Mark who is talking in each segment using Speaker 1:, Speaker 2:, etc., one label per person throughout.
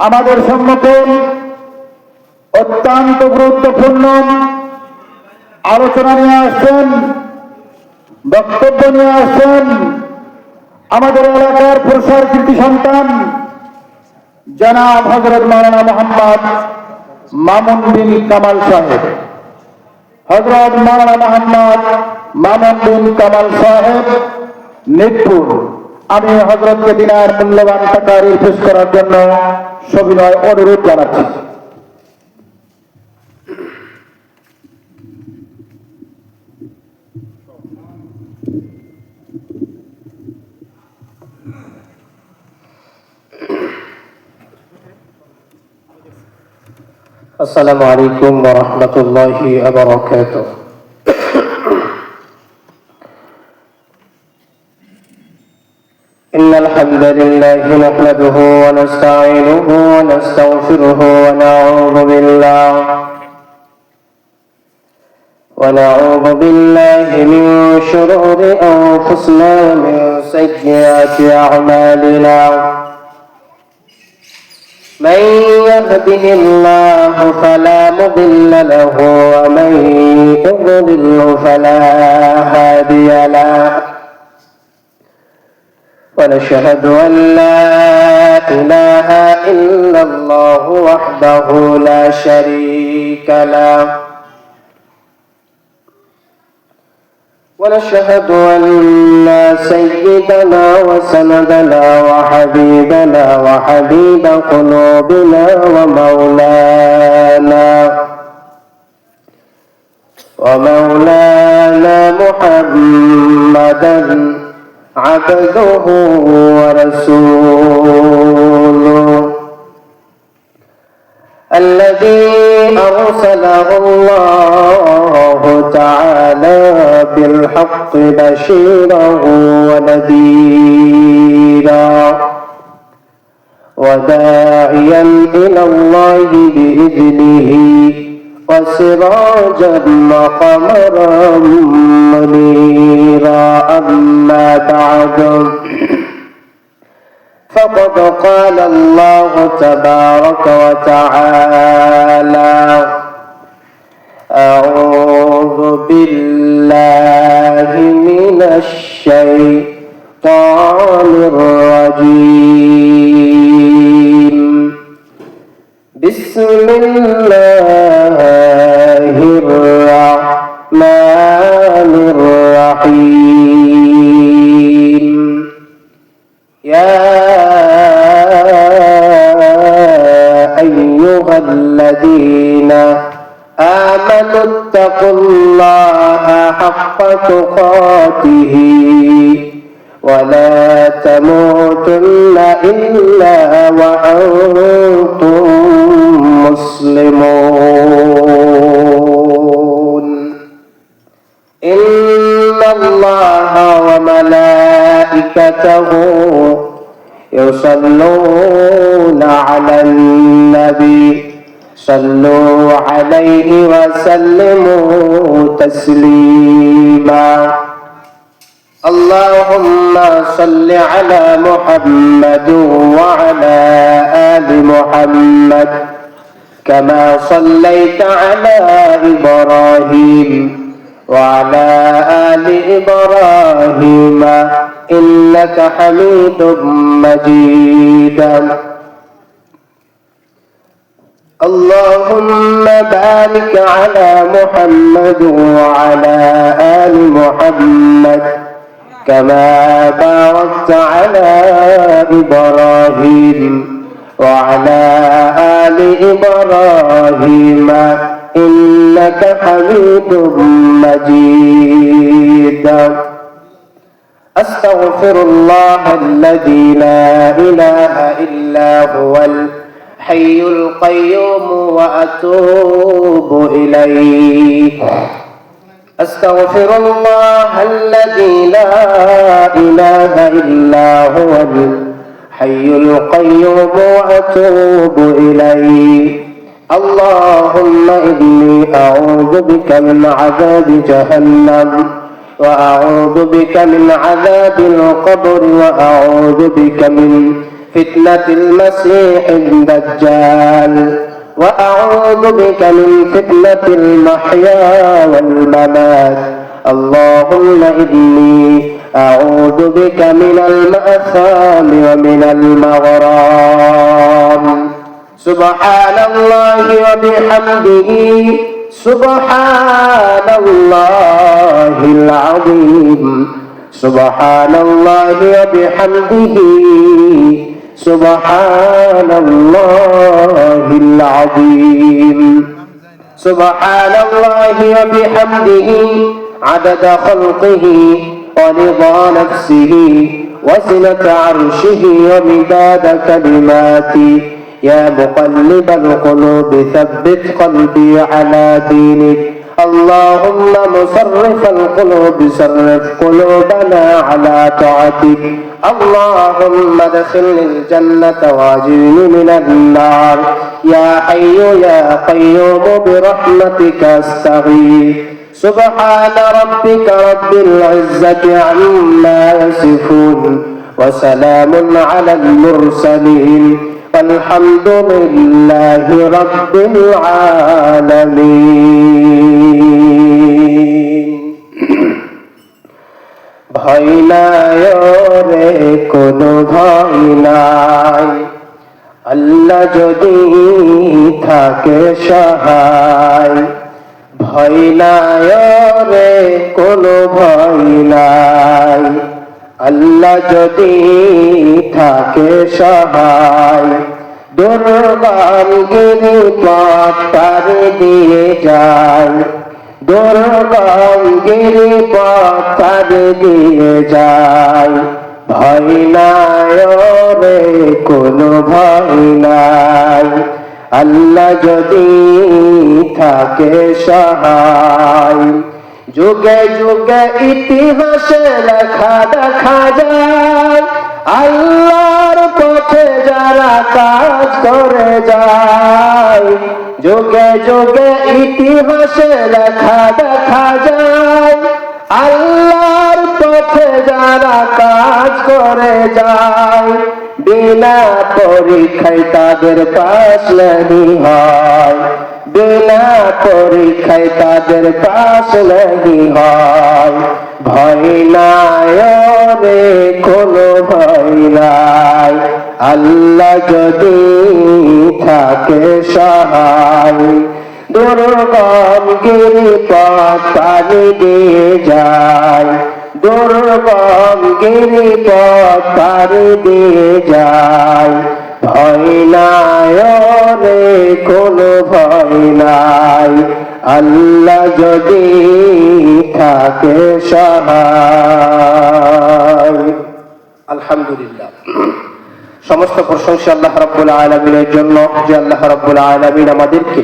Speaker 1: আমাদের সম্মুখে অত্যন্ত গুরুত্বপূর্ণ আলোচনা নিয়ে আসছেন, বক্তব্য নিয়ে আসছেন আমাদের এলাকার প্রসার কৃতি সন্তান জনাব হযরত মাওলানা মোহাম্মদ মামুন বিন কামাল সাহেব। হযরত মাওলানা মোহাম্মদ মামুন বিন কামাল সাহেব নিটপুর। আমি হযরতকে দিনার মূল্যবান টাকা রিফ্রেশ করার জন্য সবিনয় অনুরোধ জানাচ্ছি।
Speaker 2: السلام عليكم ورحمة الله وبركاته. إن الحمد لله نحمده ونستعينه ونستغفره ونعوذ بالله من شرور أنفسنا ومن سيئات أعمالنا. من يهده الله فلا مضل له ومن يضلل فلا هادي له. ونشهد أن لا إله إلا الله وحده لا شريك له. ونشهد أن سيدنا وسندنا وحبيبنا وحبيب قلوبنا ومولانا محمدا عبده ورسوله الذي أرسله الله تعالى بالحق بشيرا ونذيرا وداعيا إلى الله بإذنه وسراجا وقمرا منيرا. أما بعد فقد قال الله تبارك وتعالى: أعوذ بالله من الشيطان الرجيم. بسم الله الرحمن الرحيم. يا أيها الذين آمنوا اتقوا الله حق تقاته ولا تموتن إلا وأنتم مسلمون. إن الله وملائكته يصلون على النبي صلوا عليه وسلموا تسليما. اللهم صل على محمد وعلى آل محمد كما صليت على إبراهيم وعلى آل إبراهيم إنك حميد مجيد. اللهم بارك على محمد وعلى آل محمد كما باركت على إبراهيم وعلى آل إبراهيم إنك حميد مجيد. أستغفر الله الذي لا إله إلا هو الحي القيوم وأتوب إليه. أستغفر الله الذي لا إله إلا هو الحي القيوم وأتوب إليه. اللهم إني أعوذ بك من عذاب جهنم وأعوذ بك من عذاب القبر وأعوذ بك من فتنة المسيح الدجال وأعوذ بك من فتنة المحيا والممات اللهم إني أعوذ بك من المأثام ومن المغرام سبحان الله وبحمده سبحان الله العظيم سبحان الله وبحمده سبحان الله العظيم سبحان الله وبحمده عدد خلقه ورضا نفسه وزنة عرشه ومداد كلماته يا مقلب القلوب ثبت قلبي على دينك اللهم مصرف القلوب صرف قلوبنا على طاعتك اللهم ادخلني الجنة واجرني من النار يا حي يا قيوم برحمتك استغيث سبحان ربك رب العزة عما يصفون وسلام على المرسلين والحمد لله رب العالمين ভয় নাই রে কোনো ভয় নাই আল্লাহ যদি থাকে সহায় ভয় নাই রে কোনো ভয় নাই আল্লাহ যদি থাকে সহায় দুর্গম গিরি পথ পার দিয়ে যায় দুর্গম গিরি পথ পার দিয়ে যায় ভয় নাই রে কোনো ভয় নাই আল্লাহ যদি থাকে সহায় যুগে যুগে ইতিহাসে লেখা দেখা যায় আল্লাহর পথে যারা কাজ করে যায় যুগে যুগে ইতিহাসে লেখা দেখা যায় আল্লাহর পথে যারা কাজ করে যায় বিনা পরীক্ষায় তাদের পাশ नहीं হয় বিনা পরীক্ষায় তাদের পাশ नहीं হয় ভয় নাই রে কোনো ভয় নাই আল্লাহ যদি থাকে সহায় দুর্গম গিরি পথ পানি দিয়ে যায় দুর্গম গিরি পথ পানি দিয়ে যায় ভয় নাই রে কোনো ভয় নাই আল্লাহ যদি থাকে সহায় আলহামদুলিল্লাহ সমস্ত প্রশংসা আল্লাহ রাব্বুল আলামিনের জন্য যে আল্লাহ রাব্বুল আলামিন আমাদেরকে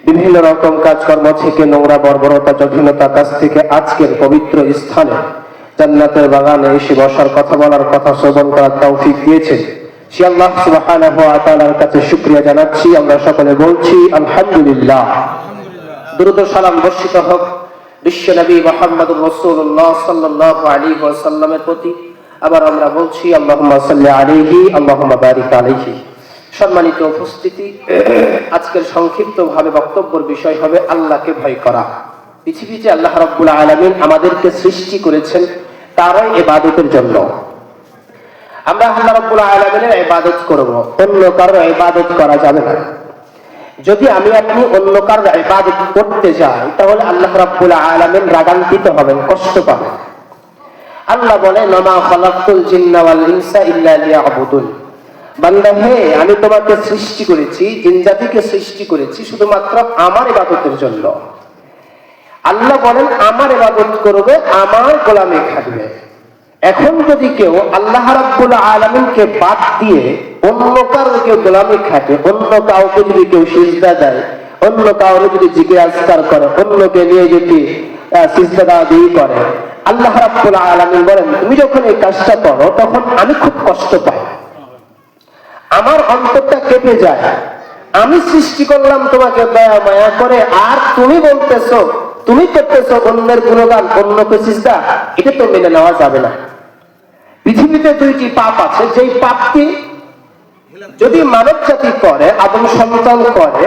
Speaker 2: বিভিন্ন রকম কাজকর্ম থেকে নোংরা বর্বরতা জঘন্যতা কাছ থেকে আজকের পবিত্র স্থানে জান্নাতের বাগানে এসে বসার কথা বলার কথা শ্রবণ করার তৌফিক দিয়েছেন সে আল্লাহ সুবহানাহু ওয়া তাআলার কাছে শুকরিয়া জানাচ্ছি আমরা সকলে বলছি আলহামদুলিল্লাহ দুরূদ ও সালাম বর্ষিত হোক বিশ্ব নবী মুহাম্মদুর রাসূলুল্লাহ সাল্লাল্লাহু আলাইহি ওয়াসাল্লামের প্রতি আবার আমরা বলছি আল্লাহুম্মা সাল্লি আলাইহি আল্লাহুম্মা বারিক আলাইহি সম্মানিত উপস্থিতি আজকের সংক্ষিপ্তভাবে বক্তব্যের বিষয় হবে আল্লাহকে ভয় করা পৃথিবীতে আল্লাহ রাব্বুল আলামিন আমাদেরকে সৃষ্টি করেছেন তারই ইবাদতের জন্য আমরা আল্লাহ রাব্বুল আলামিনের ইবাদত করব অন্য কারো ইবাদত করা যাবে না যদি আমি আপনি অন্য কারো ইবাদত করতে যাই তাহলে আল্লাহ রাব্বুল আলামিন রাগান্বিত হবেন কষ্ট পাবেন আল্লাহ বলেন মা খালাকতুল জিন্না ওয়াল ইনসা ইল্লা লিয়াবুদুন বান্দা হে আমি তোমাকে সৃষ্টি করেছি জিন জাতিকে সৃষ্টি করেছি শুধুমাত্র আমার ইবাদতের জন্য আল্লাহ বলেন আমার ইবাদত করবে আমার গোলামি খাটবে এখন যদি কেউ আল্লাহ রাব্বুল আলামিনকে বাদ দিয়ে অন্য কারো কেউ গোলামি খাটে অন্য কাউকে যদি কেউ সিজদা দেয় অন্য কাউকে যদি জিজ্ঞাসা করে অন্যকে নিয়ে যদি সিজদা দিয়ে করে আল্লাহ রাব্বুল আলামিন বলেন তুমি যখন এই কাজটা করো তখন আমি খুব কষ্ট পাই আমার অন্তরটা কেঁপে যায় আমি সৃষ্টি করলাম তোমাকে দয়া মায়া করে আর তুমি বলতেছো তুমি করতেছো অন্যের গুণগান অন্যকে সিজদা এটা তো মেনে নেওয়া যাবে না পৃথিবীতে দুইটি পাপ আছে যেই পাপটি যদি মানব জাতি করে, আদম সন্তান করে,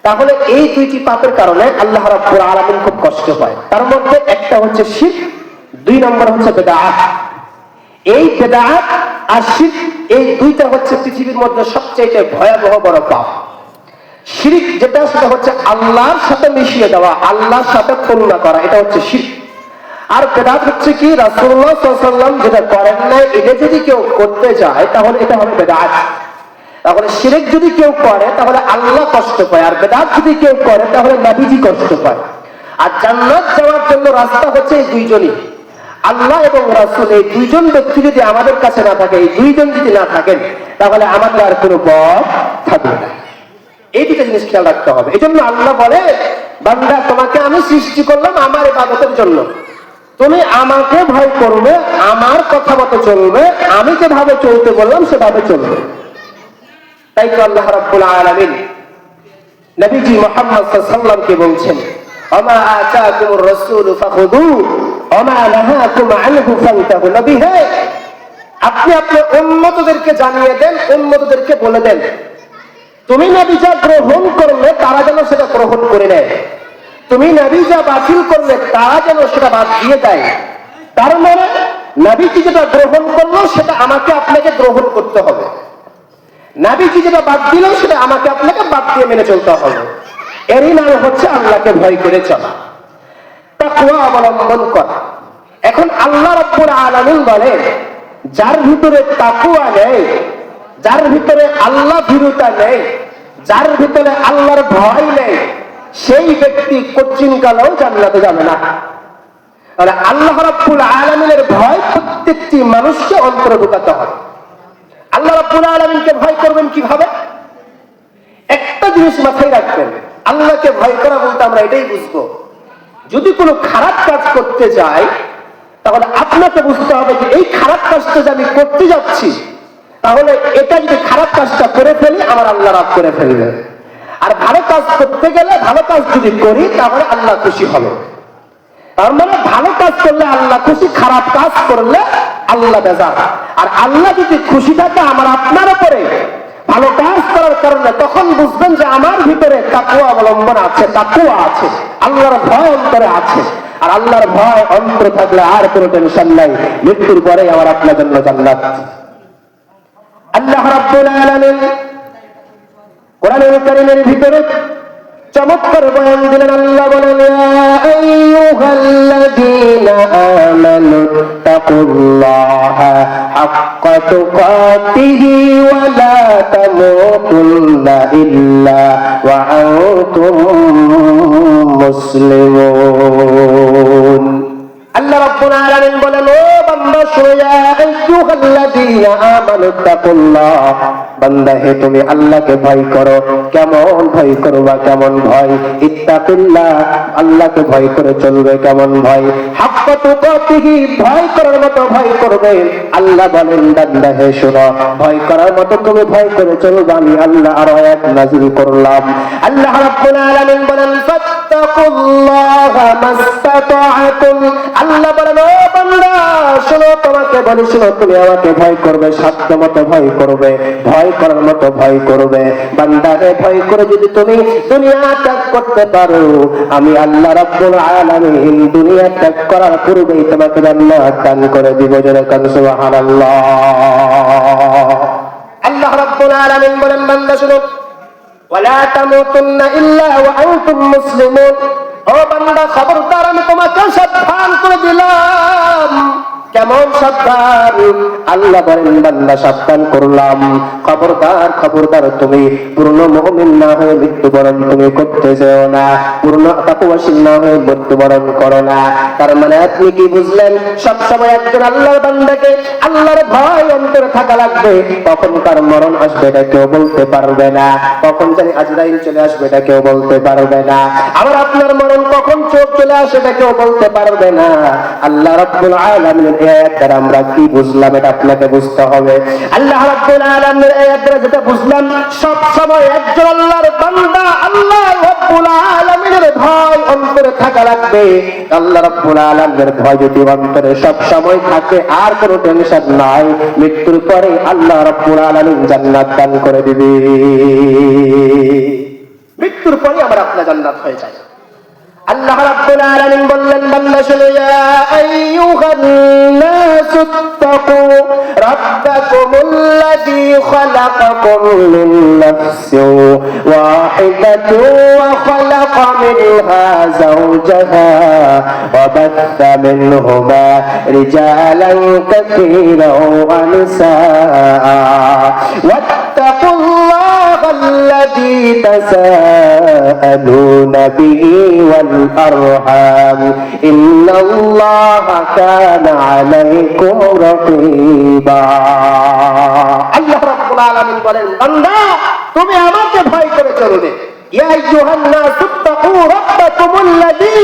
Speaker 2: তাহলে এই দুইটি পাপের কারণে আল্লাহ রাব্বুল আলামিন খুব কষ্ট পায়। তার মধ্যে একটা হচ্ছে শিরক, 2 নম্বর হচ্ছে বিদআত। এই বিদআত আর শিরক, এই দুইটা হচ্ছে পৃথিবীর মধ্যে সবচেয়ে ভয়াবহ বড় পাপ। শিরক যেটা, সেটা হচ্ছে আল্লাহর সাথে মিশিয়ে দেওয়া, আল্লাহর সাথে তুলনা করা, এটা হচ্ছে শিরক। আর বিদআত হচ্ছে কি, রাসূলুল্লাহ সাল্লাল্লাহু আলাইহি ওয়াসাল্লাম যেটা করেন নাই, এটা যদি কেউ করতে যায় তাহলে এটা হবে বিদআত। তাহলে শিরক যদি কেউ করে তাহলে আল্লাহ কষ্ট পায়, আর বিদআত যদি কেউ করে তাহলে নবীজি কষ্ট পায়। আর জান্নাত যাওয়ার জন্য রাস্তা হচ্ছে এই দুইজনই, আল্লাহ এবং রাসূল। এই দুইজন ব্যক্তি যদি আমাদের কাছে না থাকে, এই দুইজন যদি না থাকেন, তাহলে আমাদের আর কোনো পথ থাকবে না। এই দুটো জিনিস খেয়াল রাখতে হবে। এই জন্য আল্লাহ বলে, বান্দা তোমাকে আমি সৃষ্টি করলাম আমার ইবাদতের জন্য, তুমি আমাকে ভয় করবে, আমার কথা মতো চলবে, আমি যেভাবে চলতে বললাম সেভাবে চলবে। তাই তো আল্লাহ রাব্বুল আলামিন নবীজি মুহাম্মদ সাল্লাল্লাহু আলাইহি ওয়াসাল্লামকে বলছেন, ওমা আতাকুমুর রাসূল ফাখুযু ওমা নাহাকুম আনহু ফান্তাহু। নবী হে, আপনি আপনার উম্মতদেরকে জানিয়ে দেন, উম্মতদেরকে বলে দেন, তুমি নবী যা গ্রহণ করলে তারা যেন সেটা গ্রহণ করে নেয়, তুমি নবী যা বাতিল করলে তারা যেন সেটা বাদ দিয়ে দেয়। তার মানে নবীজি যেটা গ্রহণ করলো সেটা আমাকে আপনাকে গ্রহণ করতে হবে, নবীজি যেটা বাদ দিল সেটা আমাকে আপনাকে বাদ দিয়ে মেনে চলতে হবে। এরই নাম হচ্ছে আল্লাহকে ভয় করে চলা, তাকওয়া অবলম্বন করা। এখন আল্লাহ রাব্বুল আলামিন বলেন, যার ভিতরে তাকওয়া নেই, যার ভিতরে আল্লাহ ভীরুতা নেই, যার ভিতরে আল্লাহর ভয় নেই, সেই ব্যক্তি কোচিন কালেও জান্নাতে যাবে না। তাহলে আল্লাহ রাব্বুল আলামিনের ভয় প্রত্যেকটি মানুষকে অন্তরে ঢোকাতে হবে। আল্লাহ রাব্বুল আলামিনকে ভয় করবেন কিভাবে? একটা জিনিস মাথায় রাখবেন, আল্লাহকে ভয় করা বলতে আমরা এটাই বুঝবো, যদি কোনো খারাপ কাজ করতে যাই তাহলে আপনাকে বুঝতে হবে যে এই খারাপ কাজটা যে আমি করতে যাচ্ছি, তাহলে এটা যদি খারাপ কাজটা করে ফেলি আমার আল্লাহ রাগ করে ফেলবে। আর ভালো কাজ করতে গেলে, ভালো কাজ যদি করি তাহলে আল্লাহ খুশি হবে। তার মানে ভালো কাজ করলে আল্লাহ খুশি, খারাপ কাজ করলে আল্লাহ বেজার। আর আল্লাহ যদি খুশি থাকে আমার আপনার উপরে ভালো কাজ করার কারণে, তখন বুঝবেন যে আমার ভিতরে তাকওয়া অবলম্বন আছে, তাকওয়া আছে, আল্লাহর ভয় অন্তরে আছে। আর আল্লাহর ভয় অন্তরে থাকলে আর কোনো টেনশন নাই, মৃত্যুর পরে আমার আপনার জন্য জান্নাত। আল্লাহ রাব্বুল আলামিন কোরআনুল কারীমের ভিতরে চমৎকার বয়ান দিলেন। আল্লাহ বলেন, ইয়া আইয়ুহাল্লাযীনা আমানু তাকুল্লাহা হাক্কা তুকাতিহি ওয়া লা তামুতুন্না ইল্লা ওয়া আনতুম মুসলিমুন। আল্লাহ রাব্বুল আলামিন বলেন, ও বান্দা শুনো, ইয়া আইয়ুহাল্লাযীনা আমানু তাকুল্লাহ, বান্দা হে তুমি আল্লাহকে ভয় করো। কেমন ভয় করবা? কেমন ভয়? ইত্তাকুল্লাহ, আল্লাহকে ভয় করে চলবে। কেমন ভয়? হাক্কা তুকাতিহি, ভয় করার মতো ভয় করবে। আল্লাহ বলেন, বান্দা হে শোনো, ভয় করার মতো তুমি ভয় করে চলবে। আমি আল্লাহ আরো আয়াত নাযিল করলাম। আল্লাহ রাব্বুল আলামিন বলেন, ফাত্তাকুল্লাহা মাসতাতা'তুম। আল্লাহ বলেন, ও বান্দা শোনো, তোমাকে বলি শোনো, তুমি আমাকে ভয় করবে, সাধ্য মতো ভয় করবে, ভয় করার মতো ভয় করবে। বান্দাকে ভয় করে যদি তুমি দুনিয়া ত্যাগ করতে পারো, আমি আল্লাহ রাব্বুল আলামিন দুনিয়া ত্যাগ করার পূর্বেই তোমাকে জান্নাত দান করে দিব। জোরে কান সুবহানাল্লাহ। আল্লাহ রাব্বুল আলামিন বলেন, বান্দা শোনো, ওয়ালা তামুতুন্না ইল্লা ওয়া আনতুম মুসলিমুন। ও বান্দা খবরদার, আমি তোমাকে সাবধান করে দিলাম। কেমন সাবধান? আল্লাহ বলেন, বান্দা সাবধান করলাম, খবরদার খবরদার, তুমি পূর্ণ মুমিন না হয়ে মৃত্যুবরণ তুমি করতে যেও না, পূর্ণ তাকওয়াশীল না হয়ে মৃত্যুবরণ করো না। তার মানে আপনি কি বুঝলেন? সবসময় একজন আল্লাহর বান্দাকে আল্লাহর ভয় অন্তরে থাকা লাগবে। কখন কার মরণ আসবে এটা কেউ বলতে পারবে না, কখন জানি আজরাইল চলে আসবে এটা কেউ বলতে পারবে না, আবার আপনার মরণ কখন চোখ চলে আসে এটা কেউ বলতে পারবে না। আল্লাহ রাব্বুল আলামিন আয়াতটা আমরা কি বুঝলাম এটা আপনাকে বুঝতে হবে। আল্লাহ রাব্বুল আলামিনের আয়াতটা যেটা বুঝলাম, সব সময় একজন আল্লাহর বান্দা আল্লাহ রাব্বুল আলামিনের একটার ভয় অন্তরে থাকা লাগবে। আল্লাহ রাব্বুল আলামিনের ভয় যদি অন্তরে সব সময় থাকে, আর কোনো টেনশন নাই, মৃত্যুর পরে আল্লাহ রাব্বুল আলামিন জান্নাত দান করে দিবে। মৃত্যুর পরে আমার আপনার জান্নাত হয়ে যায়। আল্লাহ রাব্বুল আলামিন বললেন, বান্দা শুনো, ইয়া আইয়ুহান নাসু তাকু রাব্বাকুমুল্লাযী খালাকাকুম মিন নাফসিন ওয়াহিদাতিন ওয়া খালাকা মিনহা যাওজাহা ওয়া বাথা মিনহুমা রিজালান কাসীরান ওয়া নিসাআ ওয়াত্তাকুল্লাহা আল্লাযী তাসাআলুনা বিহি والأرحام إن الله كان عليكم رقيبا। আল্লাহ রাব্বুল আলামিন বলেন, বান্দা তুমি আমাকে ভয় করে চলবে। ইয়া আইয়ুহান নাসু তাকু রাব্বাকুমুল্লাযী,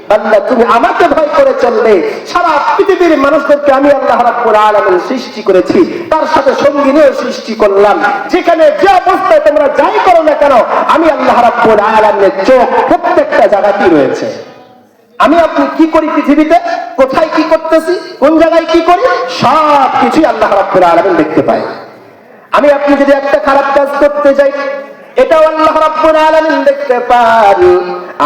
Speaker 2: বান্দা তুমি আমাকে ভয় করে চলবে। সারা পৃথিবীর মানুষদেরকে আমি আল্লাহ রাব্বুল আলামিন সৃষ্টি করেছি, তার সাথে সঙ্গী নিয়ে সৃষ্টি করলাম। যেখানে যে অবস্থায় তোমরা যাই করো না কেন, আমি আল্লাহ রাব্বুল আলামিনের চোখ প্রত্যেকটা জায়গাতেই রয়েছে। আমি আপনি কি করি পৃথিবীতে, কোথায় কি করতেছি, কোন জায়গায় কি করি, সব কিছুই আল্লাহ রাব্বুল আলামিন দেখতে পায়। আমি আপনি যদি একটা খারাপ কাজ করতে যাই, এটাও আল্লাহ রাব্বুল আলামিন দেখতে পান।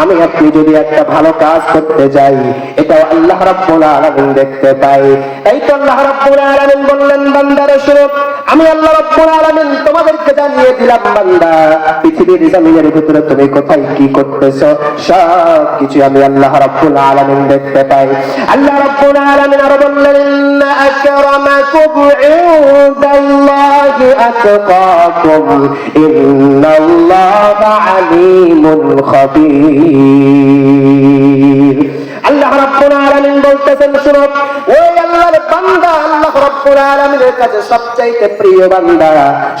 Speaker 2: আমি আপনি যদি একটা ভালো কাজ করতে যাই, এটাও আল্লাহ রাব্বুল আলামিন দেখতে পাই। এই তো আল্লাহ রাব্বুল আলামিন বললেন, বান্দারা শুনো, আমি আল্লাহ রাব্বুল আলামিন তোমাদেরকে জানিয়ে দিলাম, বান্দা পৃথিবীর জমিনের ভিতরে তুমি কোথায় কি করতেছো, সব কিছু আমি আল্লাহ রাব্বুল আলামিন দেখতে পাই। আল্লাহ রাব্বুল আলামিন আরো বললেন, ইন্না আকরামাকুম ইনদাল্লাহি আতকাকুম ইন্নাল্লাহা আলীমুন খাবীর। আল্লাহ রাব্বুল আলামিন বলতেছেন, শুনো ওই আল্লাহর বান্দা, আল্লাহ রাব্বুল আলামিনের কাছে সবচাইতে প্রিয় বান্দা,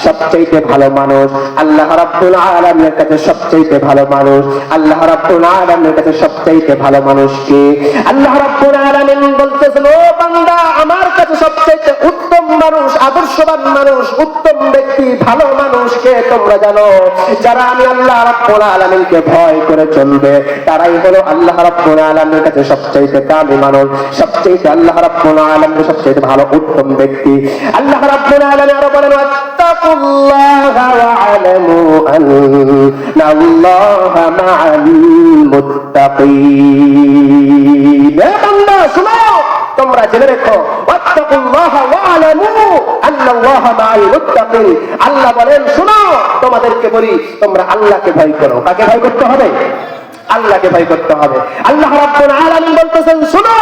Speaker 2: সবচাইতে ভালো মানুষ আল্লাহ রাব্বুল আলামিনের কাছে, সবচাইতে ভালো মানুষ আল্লাহ রাব্বুল আলামিনের কাছে, সবচাইতে ভালো মানুষ কে? আল্লাহ রাব্বুল আলামিন বলতেছেন, ও বান্দা আমার কাছে সবচাইতে উত্তম মানুষ, আদর্শবান মানুষ, উত্তম ব্যক্তি, ভালো মানুষকে তোমরা জানো? যারা আমি আল্লাহ রাব্বুল আলামিনকে ভয় করে চলবে, তারাই হলো আল্লাহ রাব্বুল আলামিনের কাছে সবচাইতে দামি মানুষ, সবচাইতে আল্লাহ রাব্বুল আলামিনের সবচাইতে ভালো উত্তম ব্যক্তি। আল্লাহ রাব্বুল আলামিন আরো বলেন, আত্তাকুল্লাহা ওয়া আলামু আন্নাল্লাহা মাআল মুত্তাকিন। এ বান্দা শুনো, তোমরা জেনে রেখো, আত্তাকুল্লাহা ওয়া আলামু আন্নাল্লাহা মাআল মুত্তাকিন। আল্লাহ বলেন, শুনো তোমাদেরকে বলি, তোমরা আল্লাহকে ভয় করো। কাকে ভয় করতে হবে? আল্লাহকে ভয় করতে হবে। আল্লাহ রাব্বুল আলামিন বলতেছেন, শুনো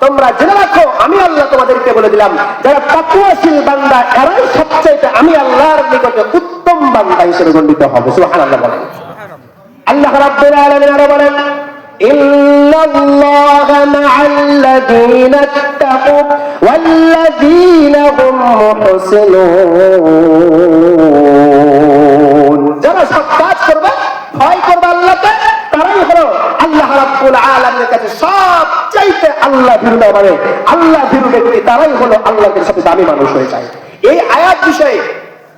Speaker 2: তোমরা জেনে রাখো, আমি আল্লাহ তোমাদেরকে বলে দিলাম, যারা তাকওয়াশীল বান্দা, এরাই সবচেয়ে আমি আল্লাহর নিকটে উত্তম বান্দা হিসেবে গণ্ডিত হবে। সুবহানাল্লাহ বলেন। আল্লাহ রাব্বুল আলামিন আরো বলেন, ইন্নাল্লাহা মা'আল্লাযীনা ইত্তাকু ওয়াল্লাযীনা হুম মুহসিনুন। যারা সৎ কাজ করবে, ভয় করবে আল্লাহকে, তারাই হলো আল্লাহ রাব্বুল আলামিনের কাছে সবচাইতে আল্লাহ ভীরু, মানে আল্লাহ ভীরু ব্যক্তি, তারাই হলো আল্লাহর সাথে দামি মানুষ হয়ে যায়। এই আয়াত বিষয়ে,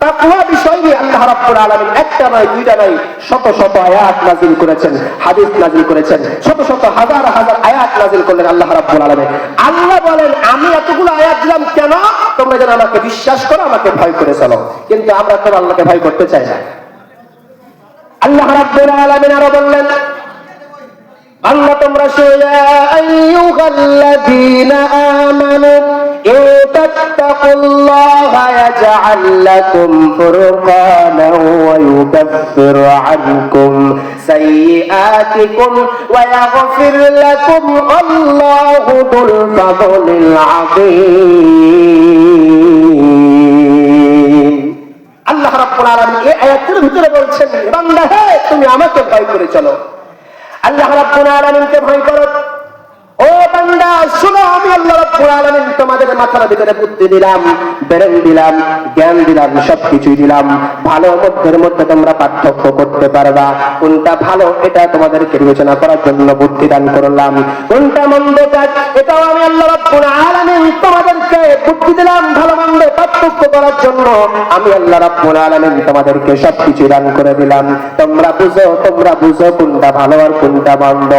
Speaker 2: তাকওয়া বিষয় নিয়ে আল্লাহ রাব্বুল আলামিন একটা নয়, দুইটা নয়, শত শত আয়াত নাযিল করেছেন, হাদিস নাযিল করেছেন, শত শত হাজার হাজার আয়াত নাযিল করলেন আল্লাহ রাব্বুল আলামিন। আল্লাহ বলেন, আমি এতগুলো আয়াত দিলাম কেন? তোমরা যেন আমাকে বিশ্বাস করো, আমাকে ভয় করে চলো। কিন্তু আমরা তো আল্লাহকে ভয় করতে চাই না। আল্লাহ রাব্বুল আলামিন আরো বললেন, আল্লাহ তোমরা শুনো, আইয়ুহাল্লাযীনা আমানু ইন তাত্তাকুল্লাহা ইয়াজআল লাকুম ফুরকানান ওয়া ইউকাফির আনকুম সাইয়্যাতিকুম ওয়া ইয়াগফির লাকুম আল্লাহু যুল ফাদলিল আযীম। আল্লাহ রাব্বুল আলামিন এই আয়াতের ভিতরে বলছেন, বান্দা হে তুমি আমাকে ভয় করে চলো। আল্লাহ রাব্বুল আলামিনকে ভয় করো। ও বান্দা শোনো, আমি আল্লাহ রাব্বুল আলামিন তোমাদের মাথার ভিতরে বুদ্ধি দিলাম, ব্রেন দিলাম, জ্ঞান দিলাম, সবকিছুই দিলাম। ভালো মধ্যের মধ্যে তোমরা পার্থক্য করতে পারবা, কোনটা ভালো এটা তোমাদেরকে বিবেচনা করার জন্য বুদ্ধি দান করলাম, কোনটা মন্দ কাজ এটাও আমি আল্লাহ রাব্বুল আলামিন তোমাদেরকে বুদ্ধি দিলাম। ভালো মন্দ পার্থক্য করার জন্য আমি আল্লাহ রাব্বুল আলামিন তোমাদেরকে সবকিছু দান করে দিলাম। তোমরা বুঝো কোনটা ভালো আর কোনটা মন্দ।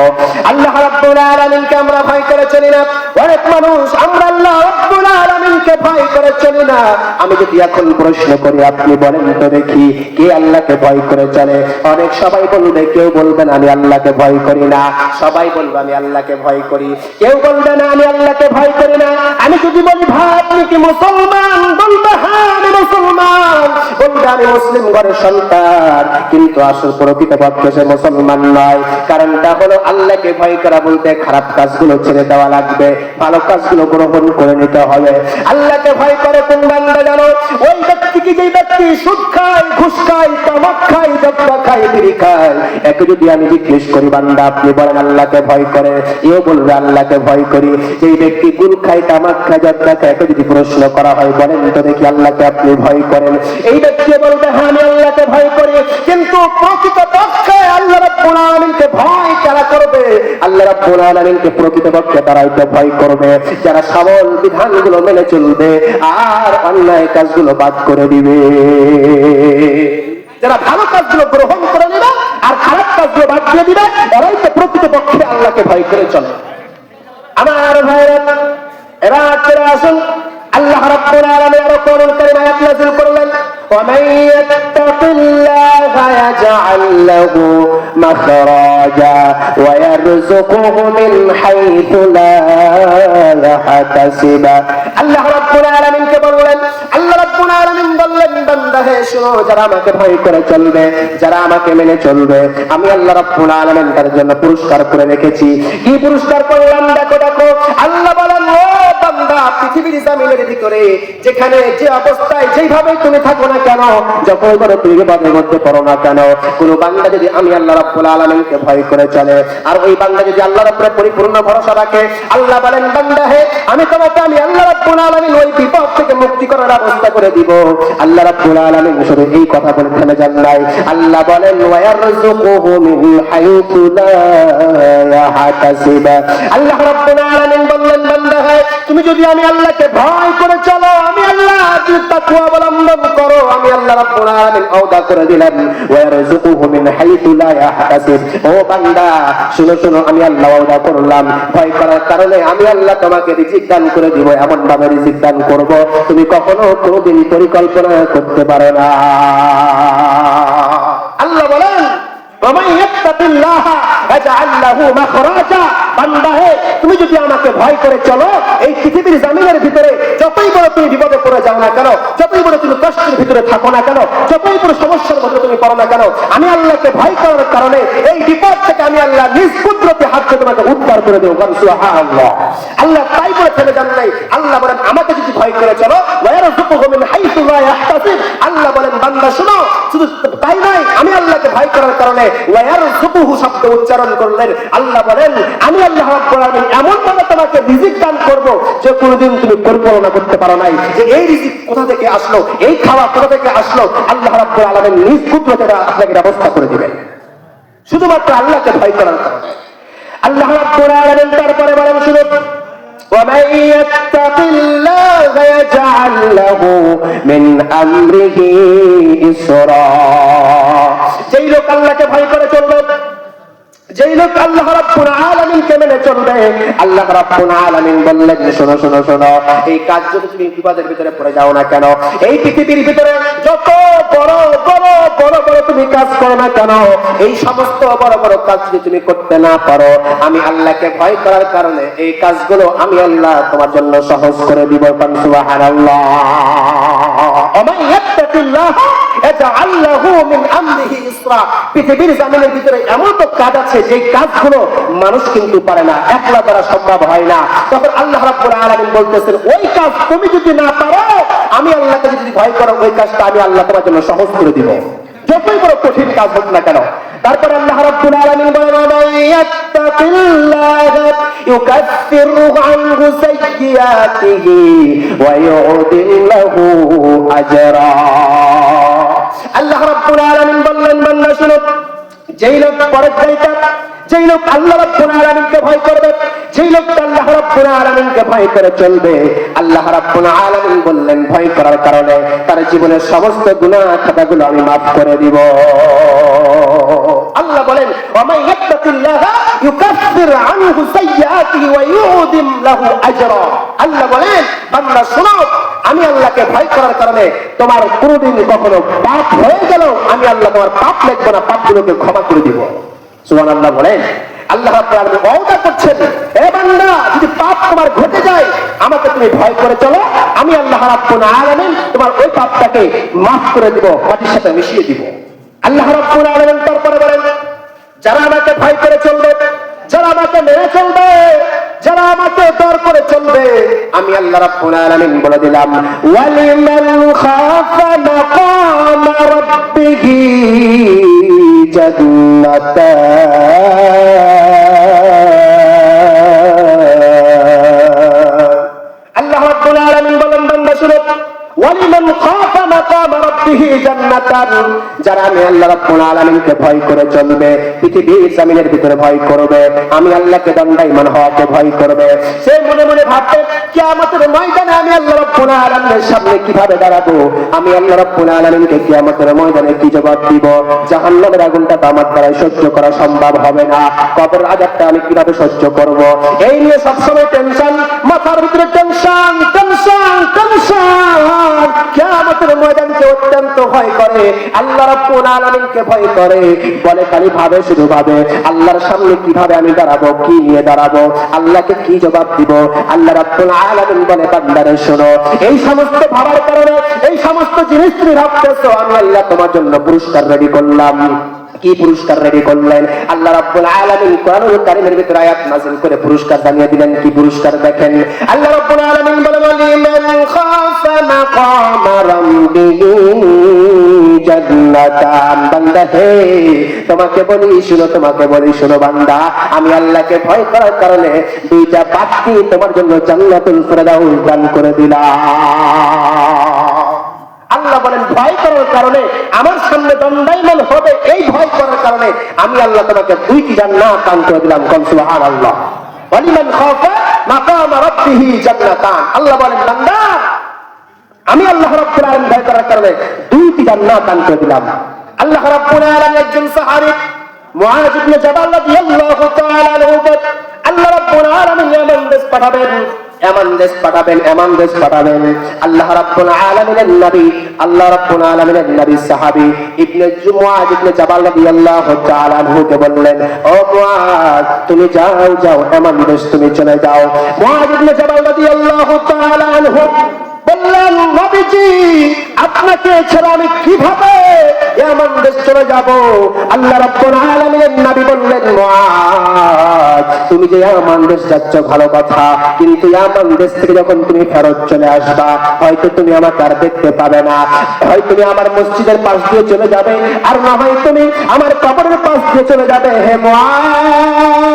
Speaker 2: আল্লাহ রাব্বুল আলামিনকে আমরা ভয় করে চলি না। অনেক মানুষ আমরা আল্লাহ রাব্বুল আলামিনকে ভয় করে চলি না। আমি যদি এখন প্রশ্ন করি, আপনি বলেন তো দেখি, কে আল্লাহকে ভয় করে চলে? অনেক সবাই বলবে, কেউ বলবেন আমি আল্লাহকে ভয় করি না, সবাই বলবে আমি আল্লাহকে ভয় করি, কেউ বলবে না আমি আল্লাহকে ভয় করি না। আমি যদি বলি ভাই আপনি কি মুসলমান, বলবে হ্যাঁ আমি মুসলমান, বলবে আমি মুসলিম ঘরের সন্তান, কিন্তু আসল প্রকৃতপক্ষে সে মুসলমান নয়। কারণটা হলো আল্লাহকে ভয় করা বলতে খারাপ কাজগুলো ছেড়ে দেওয়া লাগবে, ভালো কাজগুলো গ্রহণ করে নিতে হবে। আল্লাহকে ভয় করে কোন বান্দা জানো? ওই ব্যক্তি কি, যে ব্যক্তি সুদ খায়, ঘুষ খায়, তামাক খায়, জব্বা খায়, বিড়ি খায়, একে যদি আমি জিজ্ঞেস করি বান্দা আপনি বলেন আল্লাহকে ভয় করে, এও বলবে আল্লাহকে ভয় করি। যেই ব্যক্তি গুল খায়, তামাক খায়, জব্বা খায়, একে যদি প্রশ্ন করা হয় বলেন তো দেখি আল্লাহকে আপনি ভয় করেন, এই ব্যক্তি বলবে হ্যাঁ আমি আল্লাহকে ভয় করি। কিন্তু প্রকৃতপক্ষে আল্লাহ রাব্বুল আলামিনকে ভয় কারা করবে? আল্লাহ রাব্বুল আলামিনকে প্রকৃতপক্ষে তারাই তো ভয় করবে যারা সবল বিধানগুলো মেনে চলবে আর অন্যায় কাজগুলো বাদ করে দিবে, যারা ভালো কাজগুলো গ্রহণ করে নেবে আর খারাপ কাজগুলো বাদ দিয়ে দিবে, ওরাই তো প্রকৃতপক্ষে আল্লাহকে ভয় করে চলে। আমার ভাইরা, এবার চলে আসুন, আল্লাহ রাব্বুল আলামিন আরো কোরআন কারীমে আয়াত নাযিল করলেন, ومن يتق الله يجعل له مخرجا ويرزقه من حيث لا يحتسب। আল্লাহ রাব্বুল আলামিন কে বললেন, আল্লাহ রাব্বুল আলামিন বললেন বান্দা হে শোনো, যারা আমাকে ভয় করে চলবে, যারা আমাকে মেনে চলবে, আমি আল্লাহ রাব্বুল আলামিন তার জন্য পুরস্কার করে রেখেছি। কি পুরস্কার করলাম? দেখো দেখো, আল্লাহ বলেন ও বান্দা, পৃথিবীর জমিনের ভিতরে যেখানে যে অবস্থায় যেইভাবে তুমি থাকো না কেন, যখন করে তুমি বিপদের মধ্যে পড়ো না কেন, কোন বান্দা যদি আমি আল্লাহ রাব্বুল আলামিনকে ভয় করে চলে আর ওই বান্দা যদি আল্লাহর উপরে পরিপূর্ণ ভরসা রাখে, আল্লাহ বলেন বান্দা হে আমি তোমাকে আমি আল্লাহ রাব্বুল আলামিন ওই বিপদ থেকে মুক্তি করার ব্যবস্থা করে দিব। আল্লাহ রাব্বুল আলামিন শুধু এই কথা বলে থেমে যান নাই, আল্লাহ বলেন ওয়ায়ারযুকুহু মিন হাইতু লা ইয়াহতাসিব। আল্লাহ রাব্বুল আলামিন বললেন বান্দা হে তুমি যদি আমি আল্লাহকে ভয় করে চলো, আমি আল্লাহ যদি তাকওয়া অবলম্বন করো, আমি আল্লাহ রাব্বুল আলামিন ওয়াদা করে দিলাম ওয়ারযুকুহু মিন হাইতু লা ইয়াহতাসিব। ও বান্দা শুনো শুনো, আমি আল্লাহ ওয়াদা করলাম ভয় করার কারণে আমি আল্লাহ তোমাকে রিজিক দান করে দিব, এমন ভাবে রিজিক দান করব তুমি কখনো কোনোদিন পরিকল্পনা করতে পারো না। আল্লাহ বলেন ওয়ামান ইয়াত্তাকিল্লাহ ইয়াজআল লাহু মাখরাজা। বান্দা হে তুমি যদি আমাকে ভয় করে চলো, এই পৃথিবীর জমিনের ভিতরে যতই বড় তুমি বিপদে পড়ে যাও না কেন, যতই বড় তুমি কষ্টের ভিতরে থাকো না কেন, যতই বড় সমস্যার মধ্যে তুমি পড়ো না কেন, আমি আল্লাহকে ভয় করার কারণে এই বিপদ থেকে আমি আল্লাহ নিজ কুদরতে হাত দিয়ে তোমাকে উদ্ধার করে দেব। সুবহানাল্লাহ। আল্লাহ তাই বলে ফেলে যান নাই, আল্লাহ বলেন আমাকে যদি ভয় করে চলো ওয়ারযুকুহু মিন হাইতু লা ইয়াহতাসিব। আল্লাহ বলেন বান্দা শোনো, শুধু তাই নয়, আমি আল্লাহকে ভয় করার কারণে ওয়ারযুকুহু শব্দ উচ্চারণ করলেন, আল্লাহ বলেন আমি আল্লাহ রাব্বুল আলামিন এমন ভাবে তোমাকে রিজিক দান করব যে কোনোদিন তুমি কল্পনা করতে পারো নাই যে এই রিজিক কোথা থেকে আসলো, এই খাওয়া কোথা থেকে আসলো। আল্লাহ রাব্বুল আলামিন নিজ কুদরতে আপনাকে ব্যবস্থা করে দিবেন শুধুমাত্র আল্লাহকে ভয় করার কারণে। আল্লাহ রাব্বুল আলামিন তারপরে বলেন শুনো ومن يتق الله يجعل له من امره يسرا। যেই লোক আল্লাহকে ভয় করে চলবে, যেই লোক আল্লাহ রাব্বুল আলামিনকে মেনে চলবে, আল্লাহ রাব্বুল আলামিন বললেন শোনো শোনো শোনো, এই কাজ যদি তুমি বিপদের ভিতরে পড়ে যাও না কেন, এই পৃথিবীর ভিতরে যত বড় বড় বড় বড় তুমি কাজ করো না কেন, এই সমস্ত বড় বড় কাজ যদি তুমি করতে না পারো, আমি আল্লাহকে ভয় করার কারণে এই কাজগুলো আমি আল্লাহ তোমার জন্য সহজ করে দিব। সুবহানাল্লাহ। ওমান ইয়াত্তাকিল্লাহ ইয়াজআল লাহু মিন আমরিহি ইসরা। পৃথিবীর জমিনের ভিতরে এমন তো কাজ আছে যে কাজগুলো মানুষ কিন্তু পারে না, একলা দ্বারা সম্ভব হয় না। তখন আল্লাহ রাব্বুল আলামিন বলতেছেন ওই কাজ তুমি যদি না পারো, আমি আল্লাহকে যদি ভয় করো, ওই কাজটা আমি আল্লাহ তোমার জন্য সহজ করে দিব। যতই বড় কঠিন কাজ হোক না কেন। তারপর আল্লাহ রাব্বুল আলামিন বলেন ওয়া ইয়াত্তাকিল্লাহা ইউকাফিরু আনহু সাইয়্যাতিহি ওয়া ইউ'তিম লাহু আজরা। আল্লাহ রাব্বুল আলামিন বললেন বান্দা শুনো, যেই লোক পরহেজগার, যেই লোক আল্লাহ রাব্বুল আলামিনকে ভয় করবে, যেই লোক আল্লাহ রাব্বুল আলামিনকে ভয় করে চলবে, আল্লাহ রাব্বুল আলামিন বললেন ভয় করার কারণে তার জীবনের সমস্ত গুনাহ খাতাগুলো আমি মাফ করে দিব। আল্লাহ বলেন ওয়া মান ইয়াত্তাকিল্লাহা ইউকাফির আনহু সাইয়্যাতিহি ওয়া ইউ'দিম লাহু আজরা। আল্লাহ বলেন বান্দা শোনো, আমি আল্লাহকে ভয় করার কারণে তোমার কোনদিন কখনো পাপ হয়ে গেল আমি আল্লাহ তোমার পাপ লিখব না, পাপগুলোকে ক্ষমা করে দিব। সুবহানাল্লাহ বলেন। আল্লাহ রাব্বুল আলামিন ওয়াদা করছেন, এ বান্দা যদি পাপ তোমার ঘটে যায় আমাকে তুমি ভয় করে চলো, আমি আল্লাহ রাব্বুল আলামিন তোমার ওই পাপটাকে মাফ করে দিব, মাটির সাথে মিশিয়ে দিব। আল্লাহ রাব্বুল আলামিন তারপরে বলেন যারা আমাকে ভয় করে চলবে, যারা আমাকে মেনে চলবে, যারা আমাকে দর করে চলবে, আমি আল্লাহ রাব্বুল আলামিন বলে দিলাম ওয়ালিমান খাফা মাকাম রাব্বিহি জান্নাতান। আল্লাহ রাব্বুল আলামিন বলেন বান্দা শুনো, ওয়ালিমান খাফা মাকাম রাব্বিহি জান্নাতান, যারা আমি আল্লাহ রাব্বুল আলামিনকে ভয় করে চলবে, পৃথিবীর জমিনের ভিতরে ভয় করবে, আমি আল্লাহকে দণ্ডায়মান হওয়াকে ভয় করবে, সে মনে মনে ভাববে কিয়ামতের ময়দানে আমি আল্লাহ রাব্বুল আলামিনের সামনে কিভাবে দাঁড়াবো, আমি আল্লাহ রাব্বুল আলামিনকে কিয়ামতের ময়দানে কি জবাব দিব, জাহান্নামের আগুনটা তো আমার দ্বারা সহ্য করা সম্ভব হবে না, কবরের আযাবটা আমি কিভাবে সহ্য করব, এই নিয়ে সবসময় টেনশন, মাথার ভিতরে টেনশন টেনশন টেনশন। কিয়ামতের ময়দানকে অত্যন্ত ভয় করে, আল্লাহ রাব্বুল আলামিনকে ভয় করে, বলে খালি ভাবে, শুধু ভাবে আল্লাহর সামনে কিভাবে আমি দাঁড়াবো, কি নিয়ে দাঁড়াবো, আল্লাহকে কি জবাব দিব। আল্লাহ রাব্বুল আলামিন বলে বান্দারে শোনো, এই সমস্ত ভাবার কারণে, এই সমস্ত জিনিস তুমি ভাবতেছো, আমি আল্লাহ তোমার জন্য পুরস্কার রেডি করলাম। কি পুরস্কার রেডি করলেন? আল্লাহ রাব্বুল আলামিন কোরআনুল কারীমের ভিতরে আয়াত নাযিল করে পুরস্কার জানিয়ে দিলেন। কি পুরস্কার দেখেন, আল্লাহ রাব্বুল আলামিন বলেন লিমান খাফা মাকাম রাব্বিহি জান্নাতান। বান্দা হে, তোমাকে বলি শুনো, তোমাকে বলি শুনো বান্দা, আমি আল্লাহকে ভয় করার কারণে দুইটা পাপড়ি তোমার জন্য জান্নাতুল ফিরদাউস দান করে দিলাম। আল্লাহ বলেন ভয় করার কারণে আমার সামনে দণ্ডায়মান হবে, এই ভয় করার কারণে আমি আল্লাহ তোমাকে দুইটি জান্নাত দান করে দিলাম। কোন সুবহানাল্লাহ। ওয়ালিমান খাফা মাকাম রাব্বিহি জান্নাতান। আল্লাহ বলেন বান্দা আমি আল্লাহ রাব্বুল আলামিন ভয় করার কারণে দুইটি জান্নাত দান করে দিলাম। আল্লাহ রাব্বুল আলামিন একজন সাহাবী মুআয ইবনে জাবাল রাদিয়াল্লাহু তাআলা আনহু, আল্লাহ রাব্বুল আলামিন এমন দেশ পাঠাবেন, এমন দেশ পাঠাবেন, এমন দেশ পাঠাবেন। আল্লাহ রাব্বুল আলামিনের নবী, আল্লাহ রাব্বুল আলামিনের নবী সাহাবী ইবনে মুআয ইবনে জাবাল রাদিয়াল্লাহু তাআলা আনহুকে বললেন, ও মুআয তুমি যাও যাও, এমন দেশ তুমি চলে যাও। মুআয ইবনে জাবাল রাদিয়াল্লাহু তাআলা আনহু বললেন নবীজি আপনাকে ছাড়া আমি কিভাবে এমন দেশ চলে যাব? আল্লাহ রাব্বুল আলামিনের নবী বললেন মুআয তুমি যে এমন দেশ যাচ্ছ ভালো কথা, কিন্তু এমন দেশ থেকে যখন তুমি ফেরত চলে আসবা হয়তো তুমি আমাকে আর দেখতে পাবে না, হয় তুমি আমার মসজিদের পাশ দিয়ে চলে যাবে, আর না হয় তুমি আমার কবরের পাশ দিয়ে চলে যাবে। হে মুআয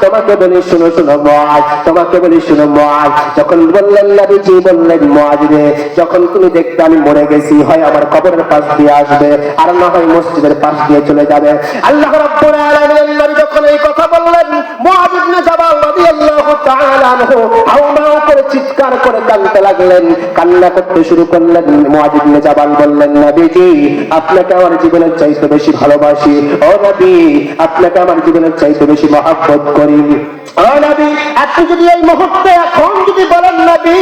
Speaker 2: তোমাকে বলি শুনো, শুনো মুআয, তোমাকে বলি শুনো মুআয। যখন বললেন নবীজি বললেন মুআয রে, যখন তুমি দেখতে আমি মরে গেছি, হয় আমার কবরের পাশ দিয়ে আসবে, আর না হয় মসজিদের পাশ দিয়ে চলে যাবে। আল্লাহ রাব্বুল আলামিন নবী যখন এই কথা বললেন, মুআয ইবনে জাবাল রাদিয়াল্লাহু তাআলা আনহু হাউমাউ করে চিৎকার করে কাঁদতে লাগলেন, কান্না করতে শুরু করলেন। মুআয ইবনে জাবাল বললেন নবীজি আপনাকে আমার জীবনের চাইতে বেশি ভালোবাসি, ও নবী আপনাকে আমার জীবনের চাইতে বেশি মহব্বত করি। ও নবী আপনি যদি এই মুহূর্তে এখন যদি বলেন নবী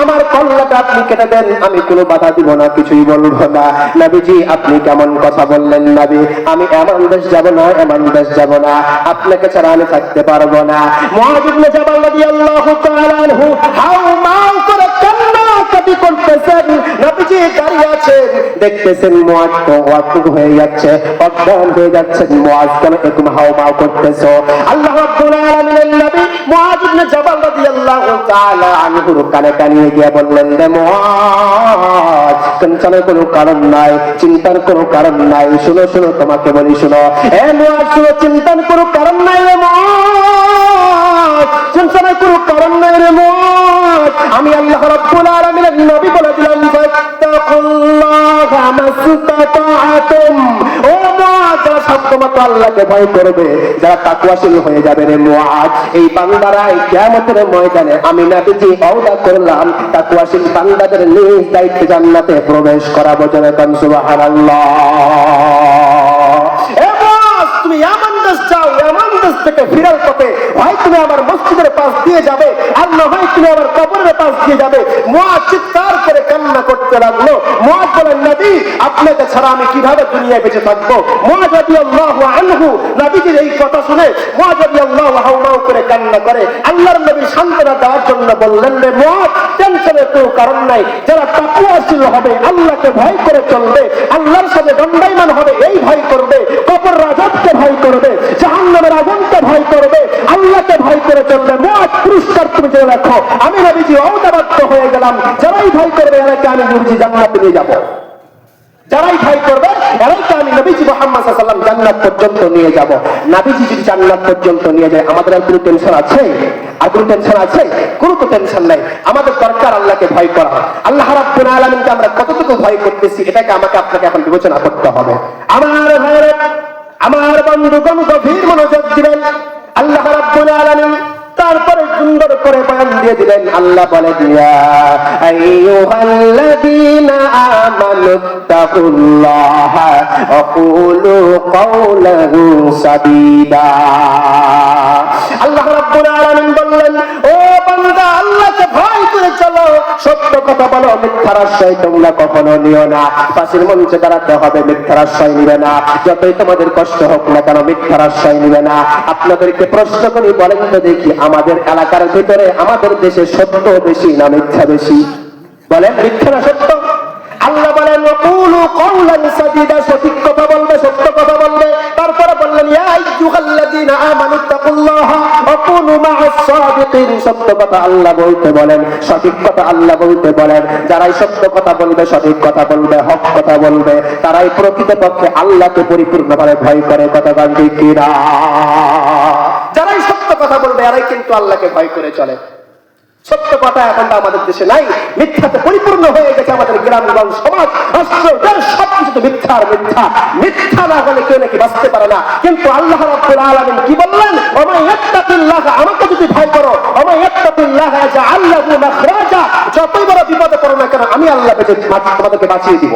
Speaker 2: আমার কল্লাটা আপনি কেটে দেন, আমি কোনো বাধা দিব না, কিছুই বলবো না। নবীজি আপনি কেমন কথা বললেন নবী, আমি এমন দেশ যাব না, এমন দেশ যাব না, আপনাকে ছাড়া আমি থাকতে পারবো না। মুআয ইবনে জাবাল রাদিয়াল্লাহু তাআলা আনহু হাউমাউ করে কান্নাকাটি করতেছেন। নবীজি দাঁড়িয়ে আছেন, দেখতেছেন মুআয তো অচেতন হয়ে যাচ্ছে, অজ্ঞান হয়ে যাচ্ছেন। মুআয কেন এরকম হাউমাউ করতেছো? আল্লাহ রাব্বুল আলামিনের নবী মুআয ইবনে জাবাল রাদিয়াল্লাহু তাআলা আনহুর কানে কানে গিয়ে বললেন, রে মুআয টেনশনের কোনো কারণ নাই, চিন্তার কোনো কারণ নাই। শুনো শুনো, তোমাকে বলি শুনো, এ মুআজ শুনো, চিন্তার কোনো কারণ নাই রে মুআজ, চিন্তার কোনো কারণ নাই রে মুআজ। আমি আল্লাহ রাব্বুল আলামিনের নবী বলে দিলাম, ফাত্তাকুল্লাহা মাসতাতাআতুম। ও মুআজ, যারা সাধ্যমতো আল্লাহকে ভয় করবে, যারা তাকওয়াশীল হয়ে যাবে রে মুআজ, এই বান্দারা কিয়ামতের ময়দানে আমি নবীজি ওয়াদা করলাম তাকওয়াশীল বান্দাদের নিজ দায়িত্বে জান্নাতে প্রবেশ করাবো। জোরে বলেন সুবহানাল্লাহ। এ মুআজ, তুমি এমন দেশ চাও, এমন দেশ থেকে ফিরার পথে ভাই তুমি আমার মসজিদের পাশ দিয়ে যাবে, আর না হয় তুমি আমার কবরের পাশ দিয়ে যাবে। মুআজ চিৎকার করে কান্না করতে লাগলো। মুআজ বলেন, নবী আপনাকে ছাড়া আমি কিভাবে দুনিয়ায় বেঁচে থাকবো? মুআজ রাদিয়াল্লাহু আনহু নবীজির এই কথা শুনে মুআজ রাদিয়াল্লাহু হাওমাও করে কান্না করে। আল্লাহর নবী সান্ত্বনা দেওয়ার জন্য বললেন, রে মুআজ, টেনশনের কোনো কারণ নাই। যারা তাকওয়াশীল হবে, আল্লাহকে ভয় করে চলবে, আল্লাহর সাথে দণ্ডায়মান হবে, এই ভয় করবে, কবর রাজত্বকে ভয় করবে, জাহান্নামের আগুনকে ভয় করবে, আল্লাহকে ভয় করে চলবে। মুআজ, পুরস্কার তুমি জেনে রাখো, আমি নবীজি ওয়াদাবদ্ধ হয়ে গেলাম, যারাই ভয় করবে এরাকে আমি নবীজি জান্নাতে নিয়ে যাব। যারাই ভয় করবে এরাকে আমি নবীজি মুহাম্মদ সাল্লাল্লাহু আলাইহি ওয়াসাল্লাম জান্নাত পর্যন্ত নিয়ে যাব। নবীজি যদি জান্নাত পর্যন্ত নিয়ে যায়, আমাদের আর কোনো টেনশন আছে? আর কোনো টেনশন আছে? কোনো তো টেনশন নাই। আমাদের দরকার আল্লাহকে ভয় করা। আল্লাহ রাব্বুল আলামিনকে আমরা কতটুকু ভয় করতেছি, এটাকে আমাকে আপনাকে এখন বিবেচনা করতে হবে। আমার ভাইরা, আমার বন্ধুগণ, গভীর মনোযোগ দিবেন। আল্লাহ রাব্বুল আলামিন তারপরে সুন্দর করে বয়ান দিয়ে দিলেন। আল্লাহ বলেন, ইয়া আইয়ুহাল্লাযীনা আমানুত্তাকুল্লাহা ওয়া কুলু কাওলান সাদীদা। আল্লাহ রাব্বুল আলামিন বললেন, ও বান্দা, আল্লাহকে ভয় করে চলো, সত্য কথা বলো, মিথ্যার আশ্রয় তোমরা কখনো নিও না। ফাঁসির মঞ্চে দাঁড়াতে হবে, মিথ্যার আশ্রয় নিবে না। যতই তোমাদের কষ্ট হোক না কেন, মিথ্যার আশ্রয় নিবে না। আপনাদেরকে প্রশ্ন করি, বলেন তো দেখি, আমাদের এলাকার ভিতরে, আমাদের দেশে সত্য বেশি না মিথ্যা বেশি? বলেন, মিথ্যা না সত্য? আল্লাহ বলেন, ওয়াকুলু কাওলান সাদীদা, সঠিক কথা বলবে, সত্য কথা বলবে। তারপরে বললেন, ইয়া আইয়ুহাল্লাযীনা আমানুত্তাকুল্লাহা ওয়া কুনু মা'আস সাদিকিন। সত্য কথা আল্লাহ বলতে বলেন, সঠিক কথা আল্লাহ বলতে বলেন। যারাই সত্য কথা বলবে, সঠিক কথা বলবে, হক কথা বলবে, তারাই প্রকৃতপক্ষে আল্লাহকে পরিপূর্ণভাবে ভয় করে। কথা বলেন ঠিক কিনা? যারাই সত্য কথা বলবে, এরাই কিন্তু আল্লাহকে ভয় করে চলে। সত্য কথা এখন তো আমাদের দেশে নাই, মিথ্যাতে পরিপূর্ণ হয়ে গেছে আমাদের গ্রামগঞ্জ, সমাজ, রাষ্ট্র, সবকিছু তো মিথ্যা আর মিথ্যা। মিথ্যা না হলে কেউ নাকি বাঁচতে পারে না। কিন্তু আল্লাহ রাব্বুল আলামিন কি বললেন? ওমা ইয়াত্তাকিল্লাহ, আমাকে যদি ভয় করো, ওমা ইয়াত্তাকিল্লাহ ইয়াজআল লাহু মাখরাজা, যতই বড় বিপদে পড়ো না কেন, আমি আল্লাহ তোমাদেরকে বাঁচিয়ে দিব।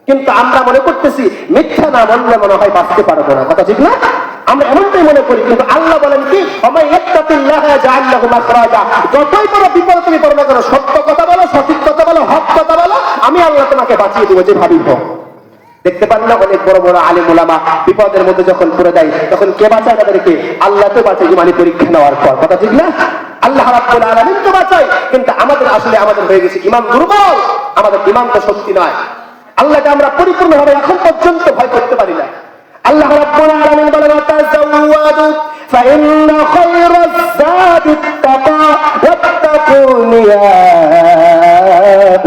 Speaker 2: কিন্তু আমরা মনে করতেছি মিথ্যা না বললে মনে হয় বাঁচতে পারবো না। কথা ঠিক না? আমরা এমনটাই মনে করি। কিন্তু আল্লাহ বলেন কি, ওমা ইয়াত্তাকিল্লাহ ইয়াজআল লাহু মাখরাজা, যতই বড় বিপদে তুমি পড়ো না কেন, সত্য কথা বলো, সঠিক কথা বলো, হক কথা বলো, আমি আল্লাহ তোমাকে বাঁচিয়ে দিব, যে ভাবি হোক। দেখতে পান না, অনেক বড় বড় আলেম ওলামা বিপদের মধ্যে যখন পড়ে দেয়, তখন কে বাঁচায় তাদেরকে? আল্লাহ তো বাঁচায় ইমানি পরীক্ষা নেওয়ার পর। কথা ঠিক না? আল্লাহ রাব্বুল আলামিন তো বাঁচায়। কিন্তু আমাদের হয়ে গেছে ইমান দুর্বল, আমাদের ইমান তো শক্তি নয়। আল্লাহকে আমরা পরিপূর্ণভাবে এখন পর্যন্ত ভয় করতে পারি না। আল্লাহ রাব্বুল আলামিন বলেন, তাযাওয়াদু ফাইন্না খায়রাজ যাদিত তাকওয়া ওয়াত্তাকুন ইয়া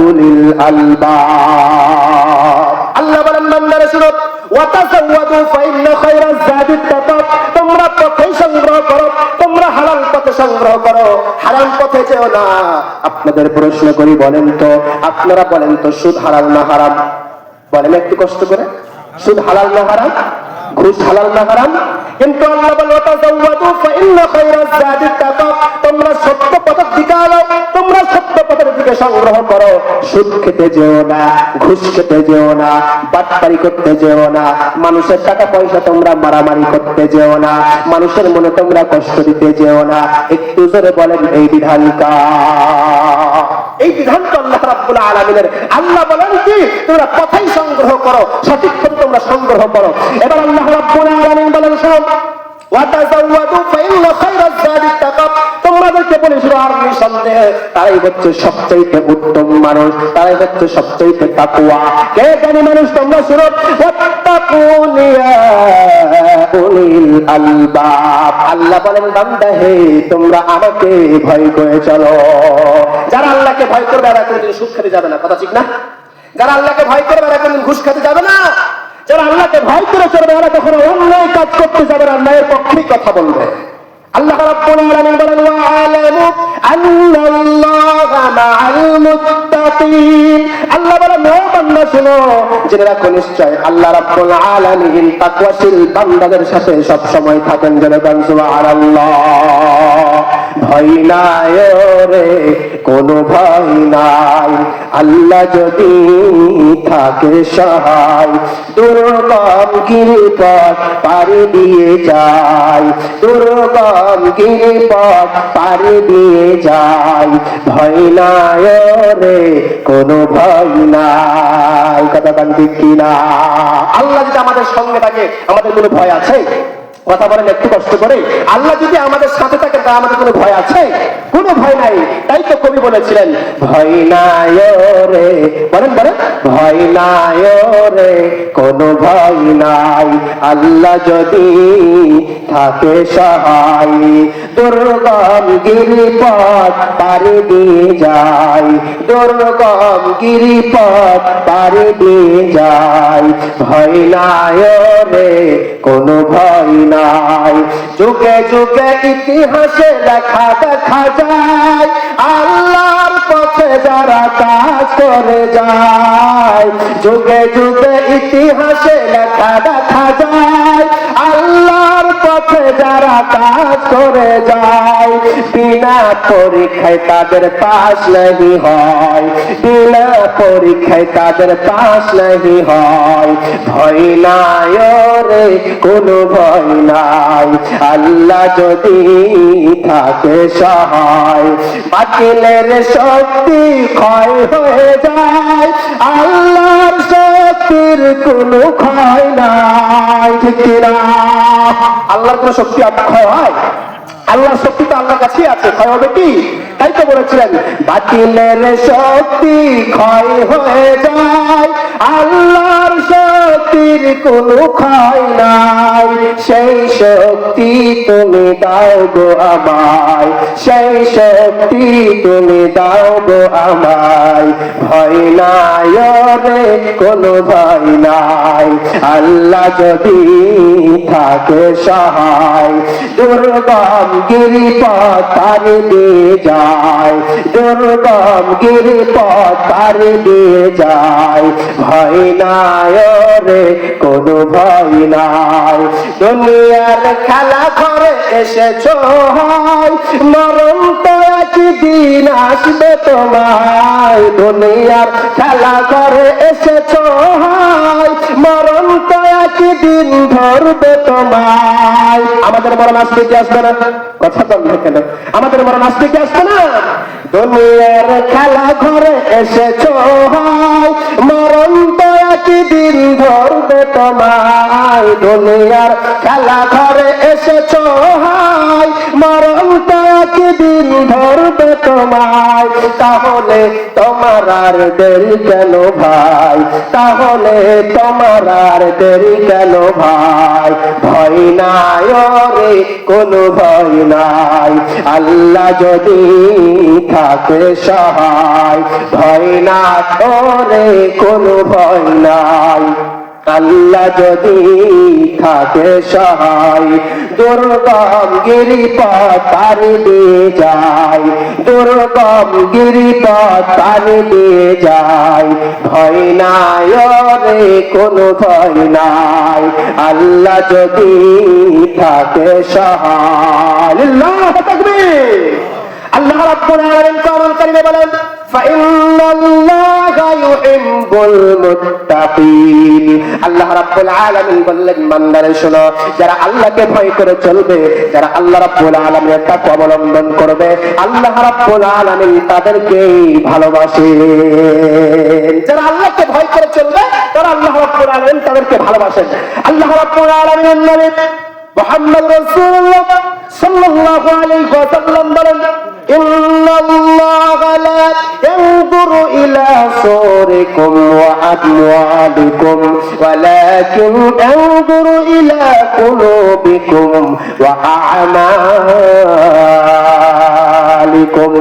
Speaker 2: উলিল আলবাব। আল্লাহ বলেন, বান্দারা শুনো, ওয়াতাযাওয়াদু ফাইন্না খায়রাজ যাদিত তাকওয়া, তোমরা পথে সংগ্রহ করো, তোমরা হালাল পথে সংগ্রহ করো, হারাম পথে যেও না। আপনাদের প্রশ্ন করি, বলেন তো, আপনারা বলেন তো, সুদ হালাল না হারাম? বলেন একটু কষ্ট করে, সুদ হালাল না হারাম? ঘুষ হালাল না হারাম? কিন্তু আল্লাহ বলেন, ওয়াতাযাওয়াদু ফাইন্না খায়রাজ যাদিত তাকওয়া, তোমরা সত্য পথের দিকে আলো, তোমরা সত্য পথের দিকে সংগ্রহ করো। সুদ খেতে যেও না, ঘুষ খেতে যেও না, বাটপারি করতে যেও না, মানুষের টাকা পয়সা তোমরা মারামারি করতে যেও না, মানুষের মনে তোমরা কষ্ট দিতে যেও না। একটু জোরে বলেন, এই বিধান কার? এই বিধান তো আল্লাহ রাব্বুল আলামিনের। আল্লাহ বলেন কি, তোমরা পথেই সংগ্রহ করো, সঠিক পথে তোমরা সংগ্রহ করো। এবার আল্লাহ রাব্বুল আলামিন বলেন, শোনো, ওয়াতাযাওয়াদু ফাইন্না খায়রাজ যাদিত তাকওয়া, তোমাদেরকে বলি শুনো, আর নিঃসন্দেহে তারাই হচ্ছে সবচেয়ে উত্তম মানুষ, তারাই হচ্ছে সবচেয়ে তাকওয়া। কে জানি মানুষ? তোমরা শুনো, ওয়াত্তাকুন ইয়া উলিল আলবাব। আল্লাহ বলেন, বান্দা হে, তোমরা আমাকে ভয় করে চলো। যারা আল্লাহকে ভয় করবে, এরা কোনদিন সুদ খেতে যাবে না। কথা ঠিক না? যারা আল্লাহকে ভয় করে এরা কোনদিন ঘুষ খেতে যাবে না।
Speaker 1: যারা আল্লাহকে ভয় করে চলবে এরা কখনো অন্যায় কাজ করতে যাবে না, অন্যায়ের পক্ষেই কথা বলবে।
Speaker 2: আল্লাহ রাব্বুল আলামিন বলেন ওয়া'আলামু আন্নাল্লাহা মা'আল মুত্তাকিন। আল্লাহ বলেন ও বান্দা শোনো, জেনে রাখো নিশ্চয় আল্লাহ রাব্বুল আলামিন তাকওয়াশীল বান্দাদের সাথে সব সময় থাকেন। জনগণ সুবহানাল্লাহ। ভয় নাই রে, কোনো ভয় নাই, আল্লাহ যদি থাকে সহায়, দুর্গম গিরিপথ পাড়ি দিয়ে যায়, দুর্গম গিরিপথ পাড়ি দিয়ে যায়। ভয় নাই রে, কোনো ভয় নাই। কথা বলেন ঠিক কিনা? আল্লাহ যদি আমাদের সঙ্গে থাকে আমাদের কোনো ভয় আছে? কথা বলেন একটু কষ্ট করে। আল্লাহ যদি আমাদের সাথে থাকে তা আমাদের কোনো ভয় আছে? কোনো ভয় নাই। তাই তো কবি বলেছিলেন ভয় নাই রে, বলেন বলেন, ভয় নাই রে, কোনো ভয় নাই, আল্লাহ যদি থাকে সহায়, দুর্গম গিরিপথ পাড়ি দিয়ে যায়, দুর্গম গিরিপথ পাড়ি দিয়ে যায়। ভয় নাই রে, কোনো ভয় নাই। যুগে যুগে ইতিহাসে লেখা দেখা যায়, আল্লাহর পথে যারা কাজ করে যায়। যুগে যুগে ইতিহাসে লেখা দেখা যায়, আল্লাহর পথে যারা কাজ করে যায়। বিনা পরীক্ষায় তাদের পাস नहीं হয়, বিনা পরীক্ষায় তাদের পাস नहीं হয়। ভয় নাই রে, কোনো ভয় নাই, আল্লাহ যদি থাকে সহায়। বাতিলের শক্তি ক্ষয় হয়ে যায়, আল্লাহর শক্তির কোনো ক্ষয় নাই। ঠিক কিনা? আল্লাহর কোনো শক্তি ক্ষয় হয়? আল্লাহর শক্তি তো আল্লাহর কাছেই আছে, ক্ষয় হবে কি? তাই তো বলেছিলেন বাতিলের শক্তি ক্ষয় হয়ে যায়, আল্লাহর শক্তির কোনো ক্ষয় নাই। সেই শক্তি তুমি দাও গো আমায়, সেই শক্তি তুমি দাও গো আমায়। ভয় নাই রে, কোনো ভয় নাই, আল্লাহ যদি থাকে সহায়। দুর্গম গিরিপথ পাড়ি দিয়ে যায়, দুর্গম গিরিপথ পাড়ি দিয়ে যায়। ভয় নাই রে, কোনো ভয় নাই। দুনিয়ার খেলা ঘরে এসেছো হয়, মরণ তো একদিন আসবে তোমায়। দুনিয়ার খেলা ঘরে এসেছো হয়, মরণ তো একদিন ধরবে তোমায়। আমাদের মরণ আসবে কি আসবে না? কথা বলবে কেন? আমাদের মরণ আসবে কি আসবে না? দুনিয়ার খেলা ঘরে এসেছো হয়, মরণ তো একদিন ধরবে তোমায়। দুনিয়ার খেলা ঘরে এসেছো হয়, মরণ তো একদিন ধরবে তোমায়। তাহলে তোমার আর দেরি কেন ভাই, তাহলে তোমার আর দেরি কেন ভাই। ভয় নাই রে, কোনো ভয় নাই, আল্লাহ যদি থাকে সহায়। ভয় না রে, কোনো ভয় নাই, আল্লাহ যদি থাকে সহায়। দুর্গম গিরিপথ পাড়ি দিয়ে যায়, দুর্গম গিরিপথ পাড়ি দিয়ে যায়। ভয় নাই রে, কোনো ভয় নাই, আল্লাহ যদি থাকে সহায়। আল্লাহু তাকবীর। আল্লাহ রাব্বুল আলামিন কোরআন কারীমে বলেন ফাইন্নাল্লাহা ইউহিব্বুল মুত্তাকিন। আল্লাহ রাব্বুল আলামিন বললেন বান্দারে শোনো, যারা আল্লাহকে ভয় করে চলবে, যারা আল্লাহ রাব্বুল আলামিনের তাকওয়া অবলম্বন করবে, আল্লাহ রাব্বুল আলামিন তাদেরকেই ভালোবাসেন। যারা আল্লাহকে ভয় করে চলবে তারা আল্লাহ রাব্বুল আলামিন তাদেরকে ভালোবাসেন। আল্লাহ রাব্বুল আলামিনের নবী মুহাম্মদ রাসূলুল্লাহ সাল্লাল্লাহু আলাইহি ওয়াসাল্লাম বলেন ইন্নাল্লাহা লা ইয়ানজুরু ইলা সুরিকুম ওয়া আমওয়ালিকুম ওয়ালাকিন ইয়ানজুরু ইলা কুলুবিকুম ওয়া আ'মালিকুম। আমালিকুম।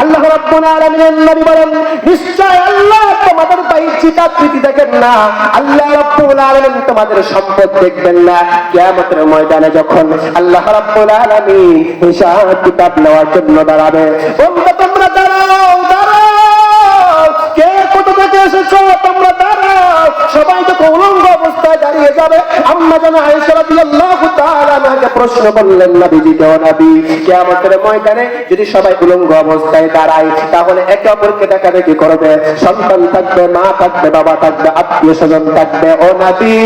Speaker 2: আল্লাহ রাব্বুল আলামিনের নবী বলেন, নিশ্চয় আল্লাহ তোমাদের বাহ্যিক আকৃতি দেখেন না, আল্লাহ রাব্বুল আলামিন তোমাদের সম্পদ দেখবেন না। কিয়ামতের ময়দানে যখন আল্লাহ রাব্বুল আলামিন হিসাব কিতাব নেওয়ার জন্য দাঁড়াবে, বলবে তোমরা দাঁড়াও দাঁড়াও, কে কত থেকে এসেছো তোমরা দাঁড়াও। সবাই যখন উলঙ্গ অবস্থায় দাঁড়িয়ে যাবে, আম্মা জান আয়েশা রাদিয়াল্লাহু তাআলা আনহাকে প্রশ্ন করলেন, নবীজি ও নবী, কিয়ামতের ময়দানে যদি সবাই উলঙ্গ অবস্থায় দাঁড়ায়, তাহলে একে অপরকে দেখাদেখি করবে, সন্তান থাকবে, মা থাকবে, বাবা থাকবে, আত্মীয় স্বজন থাকবে। ও নবী,